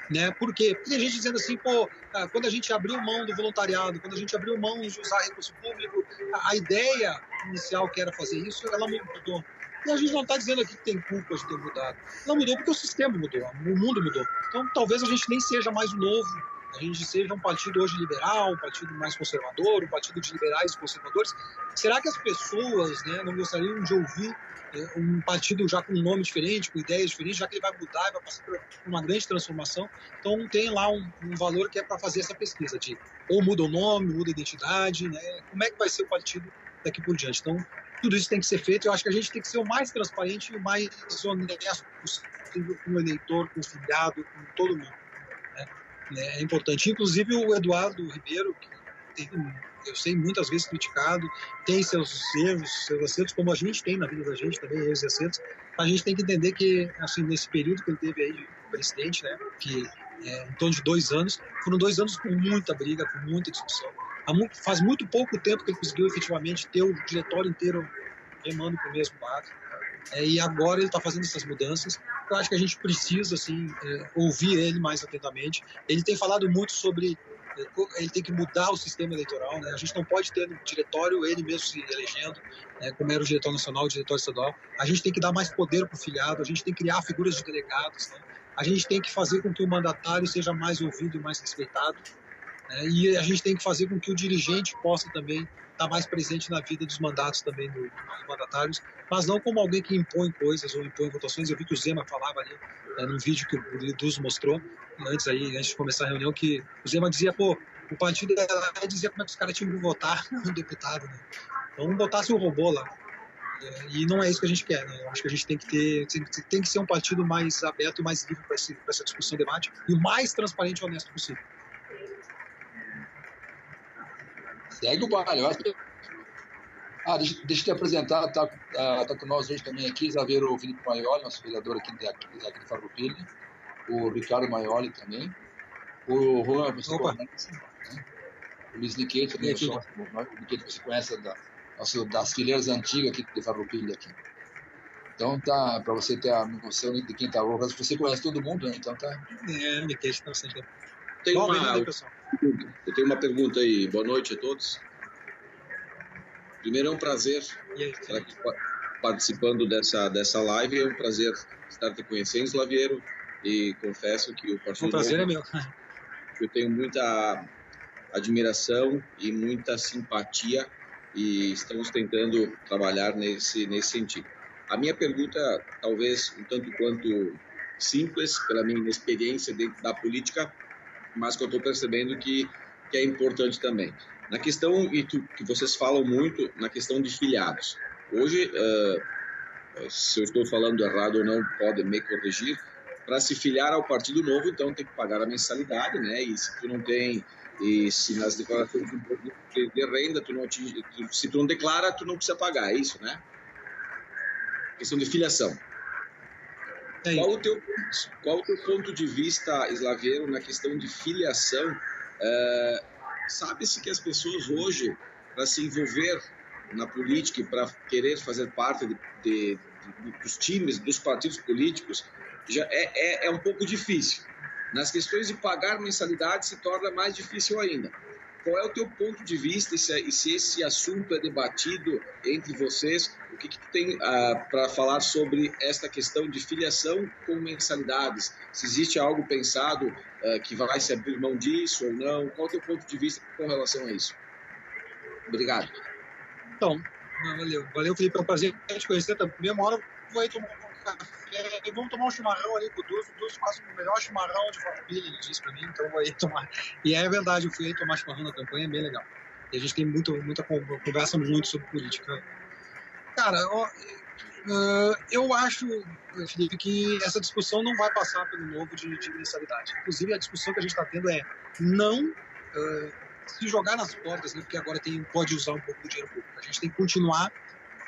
Né? Por quê? Porque tem gente dizendo assim, quando a gente abriu mão do voluntariado, quando a gente abriu mão de usar recurso público, a ideia inicial que era fazer isso, ela mudou. E a gente não está dizendo aqui que tem culpa de ter mudado. Ela mudou porque o sistema mudou, o mundo mudou. Então, talvez a gente nem seja mais o novo, a gente seja um partido hoje liberal, um partido mais conservador, um partido de liberais e conservadores. Será que as pessoas, né, não gostariam de ouvir um partido já com um nome diferente, com ideias diferentes, já que ele vai mudar e vai passar por uma grande transformação? Então tem lá um valor que é para fazer essa pesquisa de ou muda o nome, muda a identidade, né? Como é que vai ser o partido daqui por diante? Então tudo isso tem que ser feito. Eu acho que a gente tem que ser o mais transparente e o mais honesto possível com o eleitor, com o filiado, com todo mundo, né? É importante. Inclusive o Eduardo Ribeiro, que eu sei, muitas vezes criticado, tem seus erros, seus acertos, como a gente tem na vida da gente também, erros e acertos. A gente tem que entender que, assim, nesse período que ele teve aí de presidente, né, que em torno de 2 anos, foram 2 anos com muita briga, com muita discussão. Faz muito pouco tempo que ele conseguiu efetivamente ter o diretório inteiro remando para o mesmo lado. E agora ele está fazendo essas mudanças. Eu acho que a gente precisa, assim, ouvir ele mais atentamente. Ele tem falado muito sobre ele tem que mudar o sistema eleitoral, né? A gente não pode ter no diretório ele mesmo se elegendo, né, como era o diretor nacional, o diretor estadual. A gente tem que dar mais poder para o filiado, a gente tem que criar figuras de delegados, né? A gente tem que fazer com que o mandatário seja mais ouvido e mais respeitado. E a gente tem que fazer com que o dirigente possa também estar mais presente na vida dos mandatos também dos mandatários, mas não como alguém que impõe coisas ou impõe votações. Eu vi que o Zema falava ali, num vídeo que o Liduso mostrou, antes de começar a reunião, que o Zema dizia, o partido dizia como é que os caras tinham que votar no deputado, né? Então botasse o robô lá. E não é isso que a gente quer, né? Eu acho que a gente tem que ser um partido mais aberto e mais livre para essa discussão e debate, e o mais transparente e honesto possível. Segue o baile. Deixa eu te apresentar, tá com nós hoje também aqui, Xaviero Felipe Maioli, nosso vereador aqui de Farroupilha, o Ricardo Maioli também, o Juan, você conhece, né? O Luiz Niquete, o Niquete você conhece das fileiras antigas aqui de Farroupilha aqui. Então tá, para você ter a noção de quem tá louco, você conhece todo mundo, né? Então tá. Niquete tá bastante tempo. Eu tenho uma pergunta aí. Boa noite a todos. Primeiro, é um prazer estar aqui participando dessa live. É um prazer estar te conhecendo, Xaviero, e confesso que o partido... O prazer é meu. Eu tenho muita admiração e muita simpatia e estamos tentando trabalhar nesse sentido. A minha pergunta, talvez um tanto quanto simples, pela minha inexperiência dentro da política, mas que eu estou percebendo que é importante também. Na questão, que vocês falam muito, na questão de filiados. Hoje, se eu estou falando errado ou não, podem me corrigir. Para se filiar ao Partido Novo, então tem que pagar a mensalidade, né? E se tu não tem, e se nas declarações de renda, se tu não declara, tu não precisa pagar, é isso, né? Questão de filiação. Qual o teu ponto de vista, Xaviero, na questão de filiação? Sabe-se que as pessoas hoje, para se envolver na política e para querer fazer parte dos times, dos partidos políticos, já é um pouco difícil. Nas questões de pagar mensalidade se torna mais difícil ainda. Qual é o teu ponto de vista e se esse assunto é debatido entre vocês? O que tu tem para falar sobre esta questão de filiação com mensalidades? Se existe algo pensado que vai se abrir mão disso ou não? Qual é o teu ponto de vista com relação a isso? Obrigado. Então, valeu Felipe, é um prazer te conhecer também. Uma hora eu vou aí tomar um café e vamos tomar um chimarrão ali com o Duzo faz o melhor chimarrão de Farroupilha, ele disse pra mim, então eu vou aí tomar. E é verdade, eu fui aí tomar chimarrão na campanha, é bem legal. E a gente tem muita conversa muito sobre política. Cara, eu acho, Felipe, que essa discussão não vai passar pelo novo de mensalidade. Inclusive, a discussão que a gente está tendo é não se jogar nas portas, né, porque agora pode usar um pouco do dinheiro público. A gente tem que continuar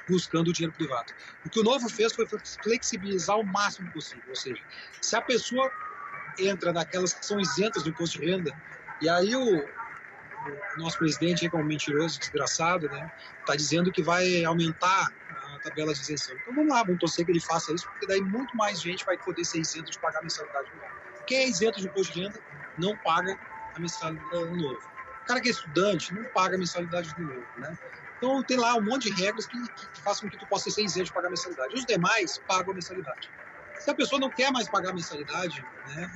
buscando o dinheiro privado. O que o Novo fez foi flexibilizar o máximo possível. Ou seja, se a pessoa entra naquelas que são isentas do imposto de renda, e aí o nosso presidente, que é um mentiroso, desgraçado, né, está dizendo que vai aumentar a tabela de isenção. Então vamos lá, vamos torcer que ele faça isso, porque daí muito mais gente vai poder ser isento de pagar a mensalidade nova. Quem é isento de imposto de renda não paga a mensalidade do novo. O cara que é estudante não paga a mensalidade do novo, né? Então tem lá um monte de regras que façam com que tu possa ser isento de pagar a mensalidade. Os demais pagam a mensalidade. Se a pessoa não quer mais pagar a mensalidade, né,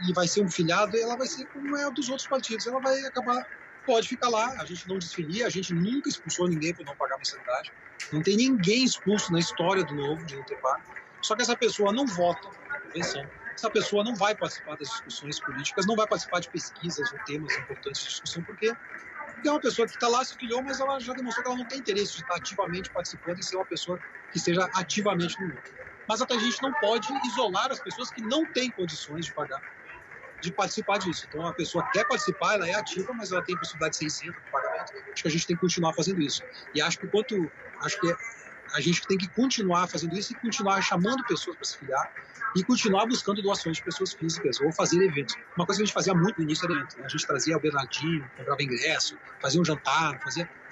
e vai ser um filiado, ela vai ser como é dos outros partidos. Ela vai acabar, pode ficar lá. A gente não desfilia, a gente nunca expulsou ninguém por não pagar a mensalidade. Não tem ninguém expulso na história do Novo de não ter pago. Só que essa pessoa não vota na convenção. Essa pessoa não vai participar das discussões políticas, não vai participar de pesquisas ou temas importantes de discussão, porque é uma pessoa que está lá, se filiou, mas ela já demonstrou que ela não tem interesse de estar ativamente participando e ser uma pessoa que esteja ativamente no mundo. Mas até a gente não pode isolar as pessoas que não têm condições de pagar, de participar disso. Então a pessoa quer participar, ela é ativa, mas ela tem a possibilidade de ser isenta do pagamento. Acho que a gente tem que continuar fazendo isso. E acho que a gente tem que continuar fazendo isso e continuar chamando pessoas para se filiar e continuar buscando doações de pessoas físicas ou fazer eventos. Uma coisa que a gente fazia muito no início era evento, né? A gente trazia o Bernardinho, comprava ingresso, fazia um jantar,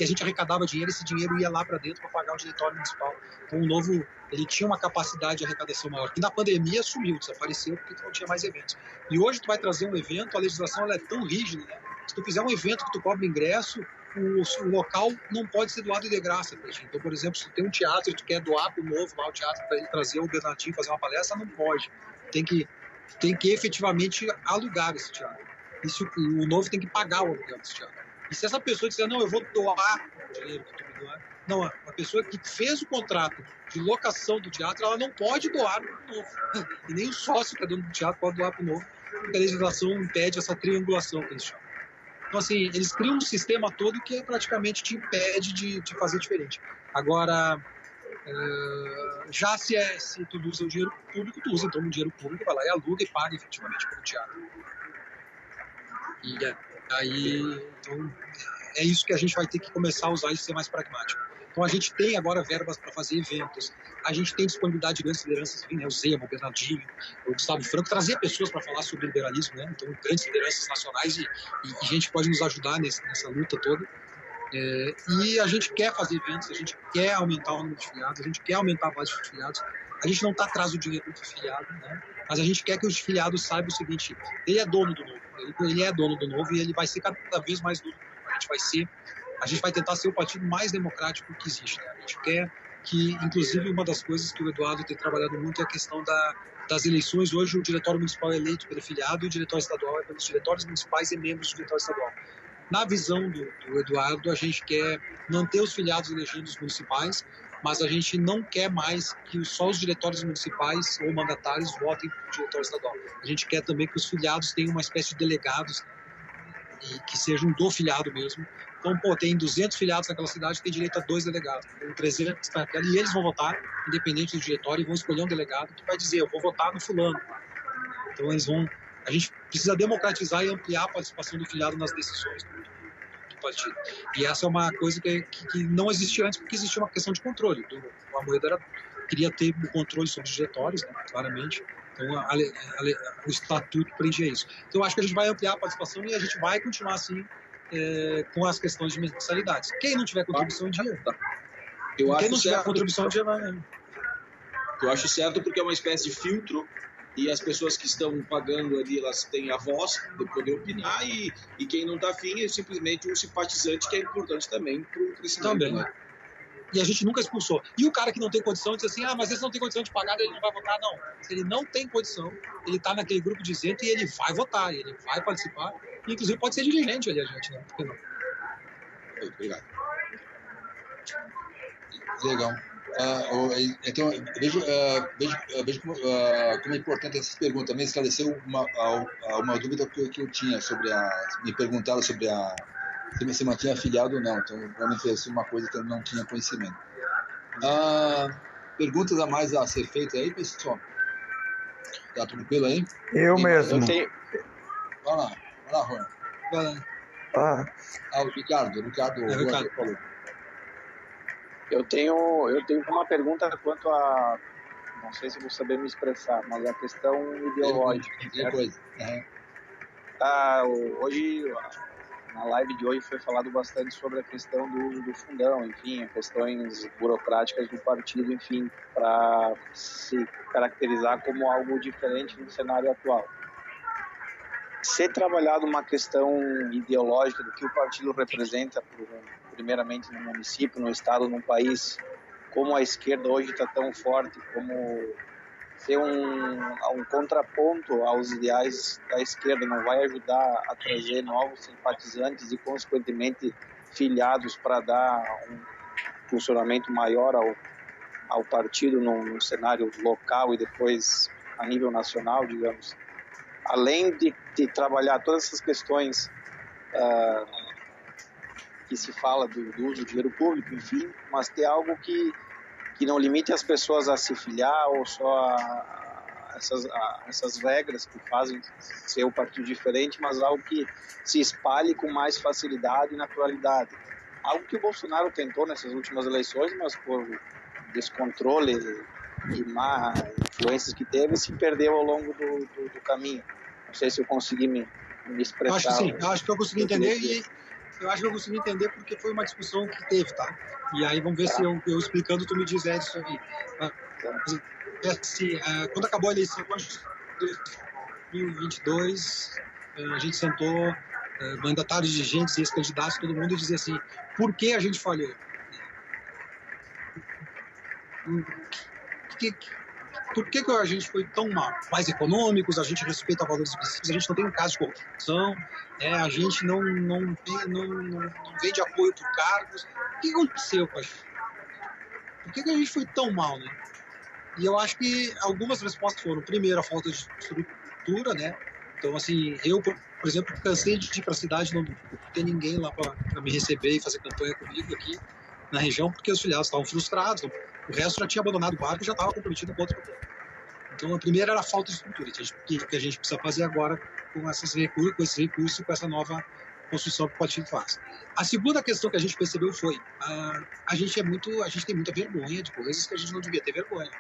e a gente arrecadava dinheiro, e esse dinheiro ia lá para dentro para pagar o diretório municipal. Então o Novo, ele tinha uma capacidade de arrecadação maior. E na pandemia sumiu, desapareceu porque não tinha mais eventos. E hoje tu vai trazer um evento, a legislação ela é tão rígida, né? Se tu fizer um evento que tu cobra ingresso, o local não pode ser doado de graça pra ti. Então, por exemplo, se tu tem um teatro e tu quer doar pro Novo lá o teatro para ele trazer o Bernardinho fazer uma palestra, não pode. Tem que efetivamente alugar esse teatro. o Novo tem que pagar o aluguel desse teatro. E se essa pessoa disser, não, eu vou doar o dinheiro que tu me doar, não, a pessoa que fez o contrato de locação do teatro, ela não pode doar para o Novo. E nem o sócio que é dono do teatro pode doar para o Novo, porque a legislação impede essa triangulação que eles chamam. Então, assim, eles criam um sistema todo que praticamente te impede de fazer diferente. Agora, já se tu usa o dinheiro público, tu usa então o dinheiro público, vai lá e aluga e paga efetivamente pelo teatro. E aí, então, é isso que a gente vai ter que começar a usar e ser mais pragmático. Então, a gente tem agora verbas para fazer eventos, a gente tem disponibilidade de grandes lideranças, enfim, né, o Zema, o Bernardinho, o Gustavo Franco, trazer pessoas para falar sobre liberalismo, né? Então, grandes lideranças nacionais e gente pode nos ajudar nessa luta toda. E a gente quer fazer eventos, a gente quer aumentar o número de filiados, a gente quer aumentar a base de filiados, a gente não está atrás do dinheiro do filiado, né? Mas a gente quer que os filiados saibam o seguinte, ele é dono do Novo, ele é dono do Novo e ele vai ser cada vez mais dono do Novo. A gente vai tentar ser o partido mais democrático que existe, né? A gente quer que, inclusive, uma das coisas que o Eduardo tem trabalhado muito é a questão das eleições. Hoje o diretório municipal é eleito pelo filiado e o diretório estadual é pelos diretórios municipais e membros do diretório estadual. Na visão do Eduardo, a gente quer manter os filiados elegendo os municipais, mas a gente não quer mais que só os diretórios municipais ou mandatários votem para o diretório estadual. A gente quer também que os filiados tenham uma espécie de delegados e que sejam do filiado mesmo. Então, tem 200 filiados naquela cidade, tem direito a 2 delegados. Tem 300 naquela, e eles vão votar, independente do diretório, e vão escolher um delegado que vai dizer, eu vou votar no fulano. Então, a gente precisa democratizar e ampliar a participação do filiado nas decisões do partido. E essa é uma coisa que não existia antes, porque existia uma questão de controle. O Amoedo queria ter o controle sobre os diretórios, né, claramente. Então, o estatuto prendia isso. Então, eu acho que a gente vai ampliar a participação e a gente vai continuar assim com as questões de mensalidades. Quem não tiver contribuição, dinheiro. Quem não tiver contribuição, dinheiro vai. Eu acho certo porque é uma espécie de filtro e as pessoas que estão pagando ali, elas têm a voz de poder opinar e quem não está afim é simplesmente um simpatizante, que é importante também para o crescimento. Também. Né? E a gente nunca expulsou. E o cara que não tem condição diz assim, mas esse não tem condição de pagar, ele não vai votar. Não. Se ele não tem condição, ele está naquele grupo de isento e ele vai votar, ele vai participar. E, inclusive, pode ser dirigente ali, a gente, né? Por que não? Obrigado. Legal. Então, vejo como é importante essa pergunta. Também esclareceu uma dúvida que eu tinha me perguntaram sobre se você mantinha afiliado ou não. Então, realmente foi uma coisa que eu não tinha conhecimento. Perguntas a mais a ser feitas aí, pessoal? Tá tranquilo aí? Eu mesmo. Vai lá, Juan. O Ricardo falou. Eu tenho uma pergunta quanto a, não sei se vou saber me expressar, mas a questão ideológica. Hoje, na live de hoje foi falado bastante sobre a questão do uso do fundão, enfim, questões burocráticas do partido, enfim, para se caracterizar como algo diferente no cenário atual. Ser trabalhado uma questão ideológica do que o partido representa, primeiramente no município, no estado, no país, como a esquerda hoje está tão forte, como ser um contraponto aos ideais da esquerda, não vai ajudar a trazer novos simpatizantes e, consequentemente, filiados para dar um funcionamento maior ao partido no cenário local e depois a nível nacional, digamos. Além de trabalhar todas essas questões que se fala do uso do dinheiro público, enfim, mas ter algo que não limite as pessoas a se filiar ou só essas regras que fazem ser um partido diferente, mas algo que se espalhe com mais facilidade e naturalidade. Algo que o Bolsonaro tentou nessas últimas eleições, mas por descontrole e má influências que teve, se perdeu ao longo do caminho. Não sei se eu consegui me expressar. Acho que sim, acho que eu consegui entender eu acho que eu consegui entender porque foi uma discussão que teve, tá? E aí vamos ver se eu explicando, tu me diz isso aí. Assim, quando acabou a eleição de 2022, a gente sentou, mandatários, dirigentes, ex-candidatos, todo mundo, e dizia assim, por que a gente falhou? por que a gente foi tão mal? Mais econômicos, a gente respeita valores específicos, a gente não tem um caso de corrupção, a gente não vende apoio por cargos. O que aconteceu com a gente? Por que a gente foi tão mal, né? E eu acho que algumas respostas foram, primeiro, a falta de estrutura, né? Então, assim, eu, por exemplo, cansei de ir para a cidade, não ter ninguém lá para me receber e fazer campanha comigo aqui na região, porque os filiados estavam frustrados, o resto já tinha abandonado o barco e já estava comprometido com outra coisa. Então, a primeira era a falta de estrutura, que a gente precisa fazer agora com esses recursos e com essa nova construção que o partido faz. A segunda questão que a gente percebeu foi, a gente tem muita vergonha de coisas que a gente não devia ter vergonha.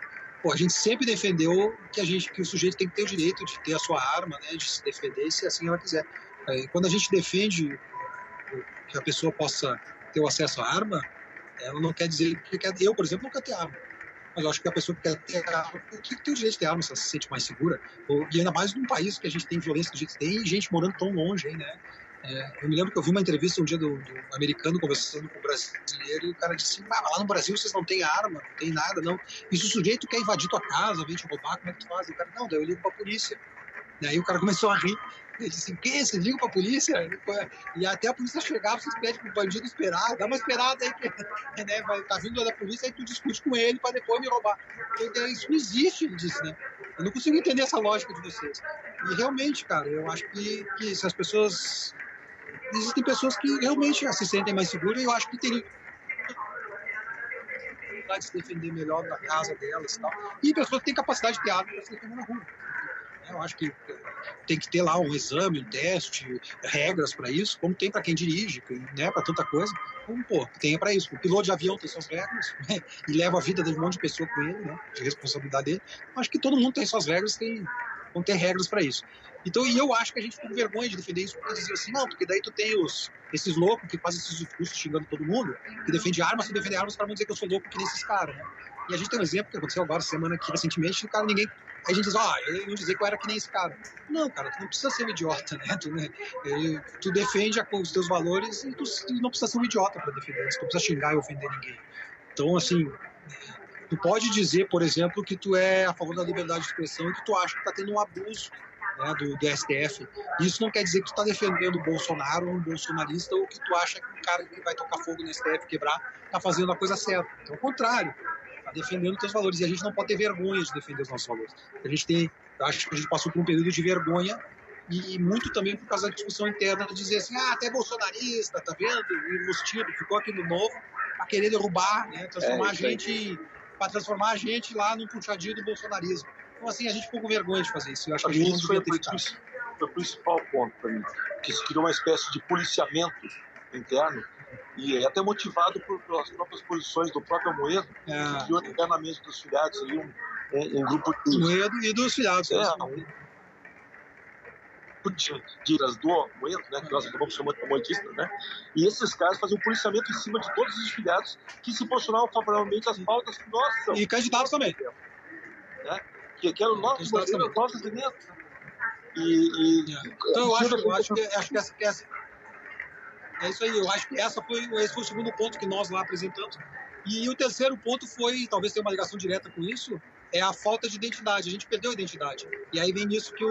Pô, a gente sempre defendeu que o sujeito tem que ter o direito de ter a sua arma, né, de se defender se assim ela quiser. Quando a gente defende que a pessoa possa ter o acesso à arma, ela não quer dizer que eu, por exemplo, não quero ter arma. Mas eu acho que a pessoa que quer ter arma tem que ter o direito de ter arma, se ela se sente mais segura. E ainda mais num país que a gente tem violência que a gente tem e gente morando tão longe aí, né? Eu me lembro que eu vi uma entrevista um dia do americano conversando com o brasileiro e o cara disse assim, lá no Brasil vocês não têm arma, não tem nada, não. E se o sujeito quer invadir tua casa, vem te roubar, como é que tu faz? E o cara, não, daí eu ligo pra polícia. E aí o cara começou a rir. Ele disse assim, que? Vocês ligam pra polícia? E até a polícia chegar, vocês pedem pro bandido esperar, dá uma esperada aí, que né, tá vindo da polícia, aí tu discute com ele pra depois me roubar. Então, isso não existe, ele disse, né? Eu não consigo entender essa lógica de vocês. E realmente, cara, eu acho que se as pessoas... Existem pessoas que realmente se sentem mais seguras e eu acho que teriam de se defender melhor da casa delas e tal. E pessoas que têm capacidade de ter arma para se defender na rua. Eu acho que tem que ter lá um exame, um teste, regras para isso, como tem para quem dirige, né, para tanta coisa. Como, tenha para isso. O piloto de avião tem suas regras, né, e leva a vida de um monte de pessoa com ele, né, de responsabilidade dele. Acho que todo mundo tem suas regras, vão ter regras para isso. Então, e eu acho que a gente ficou com vergonha de defender isso, porque dizia assim, não, porque daí tu tem esses loucos que fazem esses discursos xingando todo mundo, que defende armas, se defender armas para não dizer que eu sou louco que nem esses caras, né? E a gente tem um exemplo que aconteceu agora, semana aqui, recentemente, o cara ninguém... Aí a gente diz, eu não dizer que eu era que nem esse cara. Não, cara, tu não precisa ser um idiota, né? Tu defende os teus valores e tu não precisa ser um idiota para defender isso, tu não precisa xingar e ofender ninguém. Então, assim, tu pode dizer, por exemplo, que tu é a favor da liberdade de expressão e que tu acha que tá tendo um abuso, né, do STF. Isso não quer dizer que tu tá defendendo o Bolsonaro ou um bolsonarista ou que tu acha que o cara que vai tocar fogo no STF, quebrar, tá fazendo a coisa certa. Então, ao contrário, tá defendendo os teus valores. E a gente não pode ter vergonha de defender os nossos valores. Eu acho que a gente passou por um período de vergonha e muito também por causa da discussão interna de dizer assim, até bolsonarista, tá vendo? Enrustido, ficou aqui no Novo para querer derrubar, né, transformar a gente lá num puxadinho do bolsonarismo. Então, assim, a gente ficou com vergonha de fazer isso. Eu acho que a gente não devia ter ficado. Foi o principal ponto para mim, que se criou uma espécie de policiamento interno e até motivado pelas próprias posições do próprio Amoedo, que criou internamente dos filiados ali um grupo de... Amoedo e dos filiados. Diras do Amoedo, né, que nós acabamos chamando de amoedistas, né? E esses caras faziam um policiamento em cima de todos os filiados que se posicionavam favoravelmente às pautas que nós somos. E candidatos também. Né? Que eram nossos alimentos. Então eu acho que essa é isso aí. Eu acho que esse foi o segundo ponto que nós lá apresentamos. E o terceiro ponto foi, talvez tenha uma ligação direta com isso, é a falta de identidade. A gente perdeu a identidade. E aí vem nisso que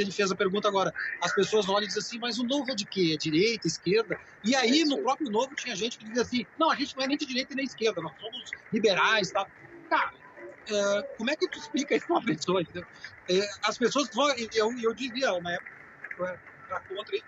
ele fez a pergunta agora. As pessoas olham e dizem assim, mas o Novo é de quê? É direita, esquerda? E aí, no próprio Novo, tinha gente que dizia assim, não, a gente não é nem de direita nem de esquerda, nós somos liberais e tal. Cara, como é que tu explica isso pra uma pessoa? Entendeu? As pessoas vão... Eu dizia, na época, eu era contra isso.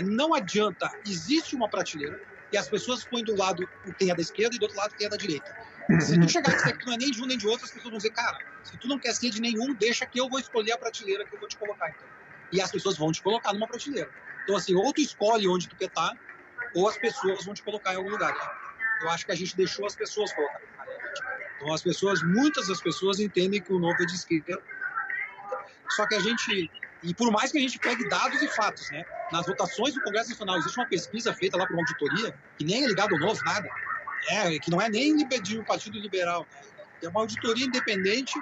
Não adianta, existe uma prateleira e as pessoas põem do lado quem é da esquerda e do outro lado quem é da direita. Se tu chegar e dizer que tu não é nem de um nem de outro, as pessoas vão dizer, cara, se tu não quer ser de nenhum, deixa que eu vou escolher a prateleira que eu vou te colocar, então. E as pessoas vão te colocar numa prateleira. Então, assim, ou tu escolhe onde tu quer estar, ou as pessoas vão te colocar em algum lugar. Eu acho que a gente deixou as pessoas colocar. Então, muitas das pessoas entendem que o Novo é de esquerda. Só que a gente... E por mais que a gente pegue dados e fatos, né? Nas votações do Congresso Nacional, existe uma pesquisa feita lá por uma auditoria, que nem é ligada ao Novo, nada. Que não é nem do Partido Liberal. É uma auditoria independente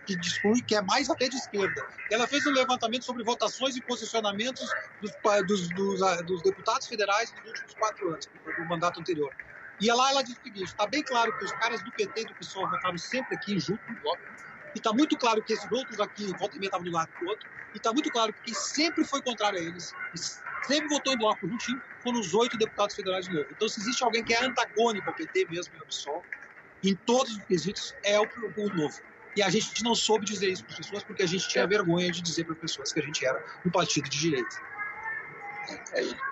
que discute que é mais até de esquerda. Ela fez um levantamento sobre votações e posicionamentos dos deputados federais nos últimos 4 anos, do mandato anterior. E lá ela diz o seguinte: está bem claro que os caras do PT e do PSOL votaram sempre aqui junto no bloco, e está muito claro que esses outros aqui, volta e meia, estavam de um lado do outro, e está muito claro que quem sempre foi contrário a eles, e sempre votou em bloco juntinho, foram os 8 deputados federais de novo. Então, se existe alguém que é antagônico ao PT mesmo e ao PSOL, em todos os quesitos, é o Novo. E a gente não soube dizer isso para as pessoas porque a gente tinha vergonha de dizer para as pessoas que a gente era um partido de direita.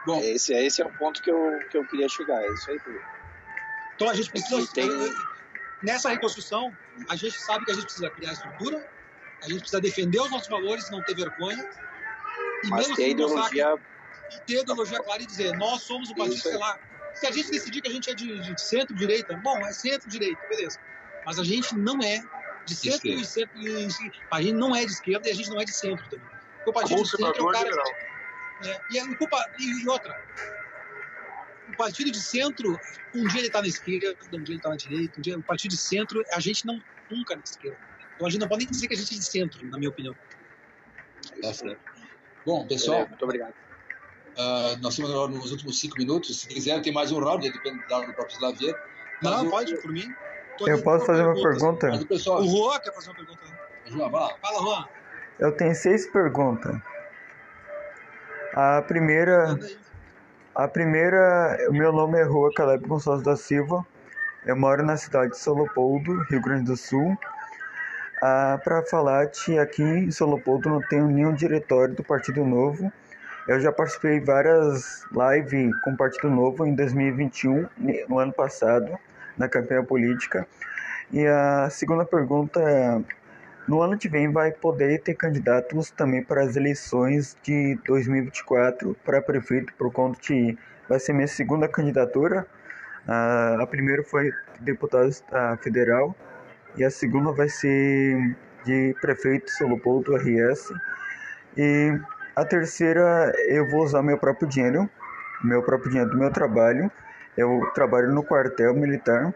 Bom, esse é o ponto que eu queria chegar. É isso aí, Pedro. Então, a gente precisa... Nessa reconstrução, a gente sabe que a gente precisa criar estrutura, a gente precisa defender os nossos valores, não ter vergonha. E mas mesmo ter ideologia... ter ideologia clara e dizer, nós somos um partido, sei lá, se a gente decidir que a gente é de centro-direita, bom, é centro-direita, beleza. Mas a gente não é de centro e centro. A gente não é de esquerda e a gente não é de centro também. Porque o partido de centro é o cara... E outra, o partido de centro, um dia ele está na esquerda, um dia ele está na direita, o partido de centro, a gente nunca é na esquerda. Então a gente não pode nem dizer que a gente é de centro, na minha opinião. Bom, pessoal, muito obrigado. Nós estamos agora nos últimos 5 minutos. Se quiser, tem mais um round, depende do próprio Slavier. Não, pode, por mim. Eu posso fazer uma pergunta? Mas o pessoal... O Juan quer fazer uma pergunta. Juan, vai lá. Fala, Juan. Eu tenho 6 perguntas. A primeira, o meu nome é Rua Caleb Gonçalves da Silva. Eu moro na cidade de São Leopoldo, Rio Grande do Sul. Para falar que aqui em São Leopoldo não tenho nenhum diretório do Partido Novo. Eu já participei de várias lives com o Partido Novo em 2021, no ano passado, na campanha política. E a segunda pergunta é: no ano que vem vai poder ter candidatos também para as eleições de 2024 para prefeito, por conta que vai ser minha segunda candidatura. A primeira foi deputado federal e a segunda vai ser de prefeito São Leopoldo RS. E a terceira eu vou usar meu próprio dinheiro do meu trabalho. Eu trabalho no quartel militar.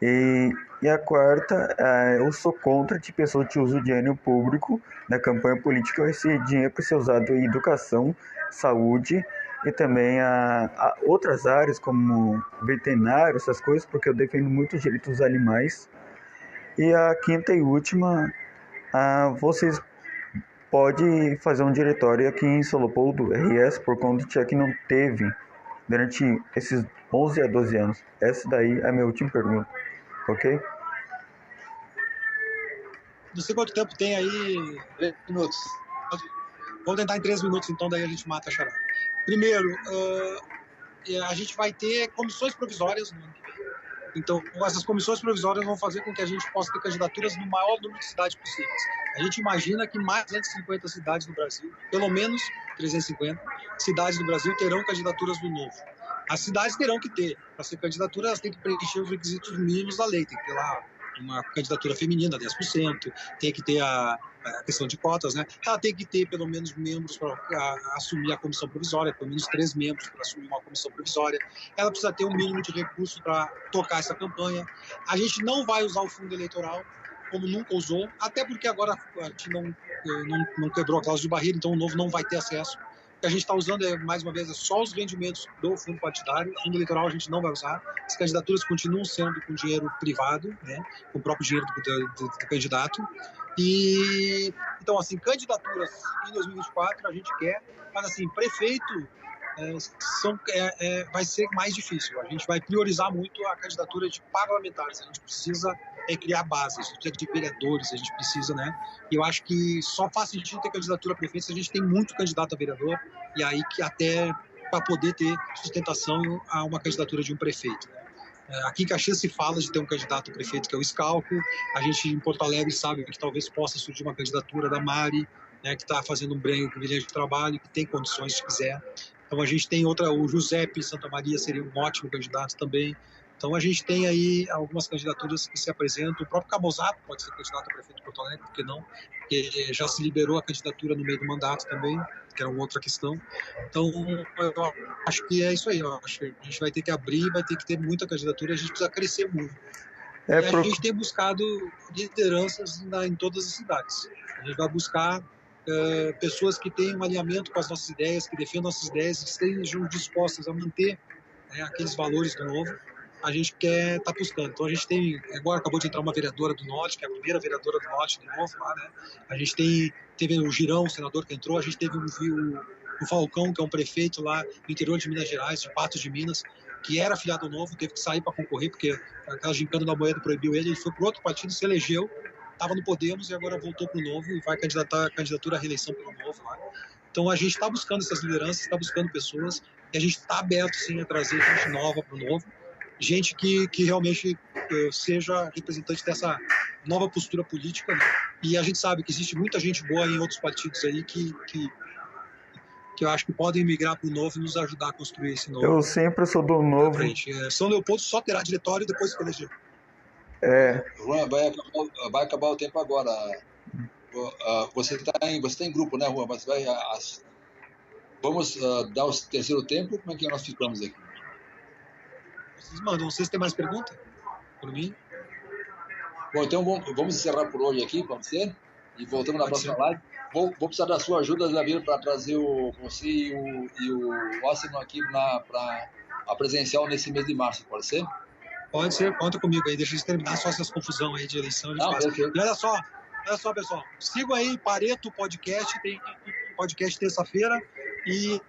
E a quarta, eu sou contra que pessoas que usam dinheiro público na campanha política. Esse dinheiro precisa ser usado em educação, saúde e também a outras áreas como veterinário, essas coisas, porque eu defendo muito os direitos dos animais. E a quinta e última, vocês podem fazer um diretório aqui em São Leopoldo RS, por conta de que não teve durante esses 11 a 12 anos. Essa daí é a minha última pergunta. Ok? Não sei quanto tempo tem aí. 3 minutos. Vamos tentar em 3 minutos, então, daí a gente mata a charada. Primeiro, a gente vai ter comissões provisórias no ano que vem. Então, essas comissões provisórias vão fazer com que a gente possa ter candidaturas no maior número de cidades possíveis. A gente imagina que mais de 250 cidades no Brasil, pelo menos 350 cidades do Brasil, terão candidaturas do Novo. As cidades terão que ter, para ser candidatura, elas têm que preencher os requisitos mínimos da lei. Tem que ter lá uma candidatura feminina, 10%, tem que ter a questão de cotas, né? Ela tem que ter pelo menos membros para assumir a comissão provisória, pelo menos 3 membros para assumir uma comissão provisória. Ela precisa ter um mínimo de recursos para tocar essa campanha. A gente não vai usar o fundo eleitoral, como nunca usou, até porque agora a gente não quebrou a cláusula de barreira, então o Novo não vai ter acesso. O que a gente está usando, mais uma vez, é só os rendimentos do fundo partidário. O fundo eleitoral a gente não vai usar. As candidaturas continuam sendo com dinheiro privado, né, com o próprio dinheiro do candidato. E, então, assim, candidaturas em 2024 a gente quer, mas, assim, prefeito vai ser mais difícil. A gente vai priorizar muito a candidatura de parlamentares. A gente precisa criar bases, a gente precisa de vereadores, a gente precisa, né? E eu acho que só faz sentido ter candidatura a prefeito se a gente tem muito candidato a vereador, e aí que até para poder ter sustentação a uma candidatura de um prefeito. Aqui em Caxias se fala de ter um candidato a prefeito que é o Scalco. A gente em Porto Alegre sabe que talvez possa surgir uma candidatura da Mari, né, que está fazendo um brilhante de trabalho, que tem condições se quiser. Então a gente tem o Giuseppe Santa Maria seria um ótimo candidato também. Então a gente tem aí algumas candidaturas que se apresentam. O próprio Camozato pode ser candidato a prefeito de Porto Alegre, por que não? Porque já se liberou a candidatura no meio do mandato também, que era uma outra questão. Então eu acho que é isso aí. Eu acho que a gente vai ter que abrir, vai ter que ter muita candidatura, a gente precisa crescer muito. A gente tem buscado lideranças em todas as cidades. A gente vai buscar pessoas que tenham um alinhamento com as nossas ideias, que defendam nossas ideias, que estejam dispostas a manter aqueles valores do Novo. a gente quer estar buscando. Então a gente tem, agora acabou de entrar uma vereadora do Norte, que é a primeira vereadora do Norte de novo lá, né? A gente teve o Girão, o senador que entrou, a gente teve o Falcão, que é um prefeito lá no interior de Minas Gerais, de Patos de Minas, que era filiado ao Novo, teve que sair para concorrer, porque aquela gincana da Moeda proibiu ele foi para outro partido, se elegeu, estava no Podemos e agora voltou para o Novo e vai candidatar a candidatura à reeleição pelo Novo lá. Então a gente está buscando essas lideranças, está buscando pessoas, e a gente está aberto sim a trazer gente nova para o Novo, gente que realmente seja representante dessa nova postura política, né? E a gente sabe que existe muita gente boa em outros partidos aí que eu acho que podem migrar para o Novo e nos ajudar a construir esse Novo. Eu sempre sou do Novo. São Leopoldo só terá diretório depois que eleger. Juan, vai acabar o tempo agora. Você está em grupo, né, Juan? Mas vamos dar o terceiro tempo? Como é que nós ficamos aqui? Vocês mandam. Vocês têm mais pergunta por mim? Bom, então vamos encerrar por hoje aqui, pode ser? E voltamos na próxima live. Vou precisar da sua ajuda, Davi, para trazer você e o Ossino aqui para a presencial nesse mês de março, pode ser? Pode ser, conta comigo aí. Deixa eu terminar só essas confusão aí de eleição. E olha só, pessoal. Sigam aí Pareto Podcast, tem podcast terça-feira e...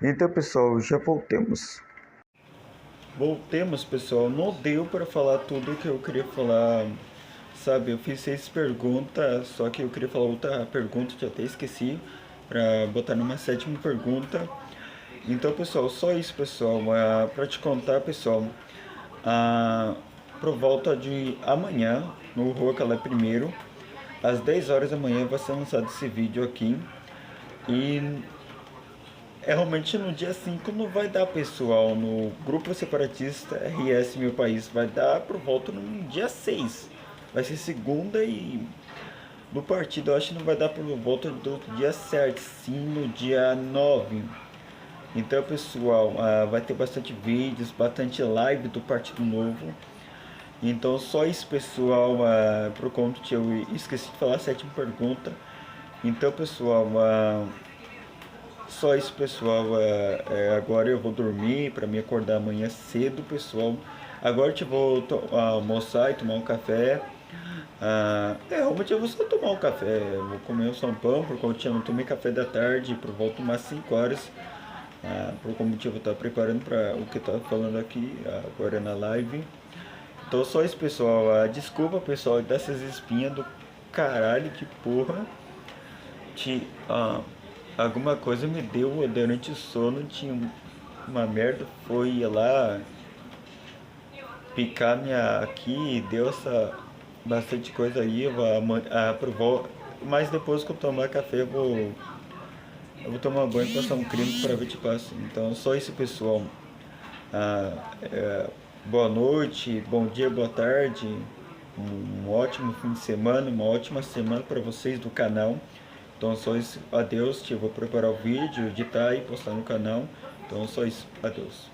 Então, pessoal, já voltemos. Voltemos, pessoal. Não deu para falar tudo que eu queria falar, sabe? Eu fiz 6 perguntas, só que eu queria falar outra pergunta, já até esqueci, para botar numa 7ª pergunta. Então, pessoal, só isso, pessoal. Para te contar, pessoal, por volta de amanhã, no Rua Calé I, às 10 horas da manhã, vai ser lançado esse vídeo aqui. E... realmente no dia 5 não vai dar, pessoal, no grupo separatista RS Meu País, vai dar por volta no dia 6, vai ser segunda, e no partido eu acho que não vai dar por volta do dia 7, sim no dia 9. Então, pessoal, vai ter bastante vídeos, bastante live do Partido Novo. Então só isso, pessoal, por conta que eu esqueci de falar a 7ª pergunta. Então, pessoal, só isso, pessoal. Agora eu vou dormir para me acordar amanhã cedo, pessoal. Agora eu vou almoçar e tomar um café. Realmente eu vou só tomar um café. Eu vou comer um pão, porque eu não tomei café da tarde, por volta de umas 5 horas. Por algum motivo eu estava preparando para o que eu estava falando aqui agora na live. Então só isso, pessoal. Desculpa, pessoal, dessas espinhas do caralho, que porra. Alguma coisa me deu durante o sono, tinha uma merda, foi lá picar aqui, deu bastante coisa aí, mas depois que eu tomar café eu vou tomar banho e passar um creme para ver te passo. Então só isso, pessoal. Boa noite, bom dia, boa tarde, um ótimo fim de semana, uma ótima semana para vocês do canal. Então só isso, adeus, vou preparar o vídeo, editar e postar no canal. Então só isso, adeus.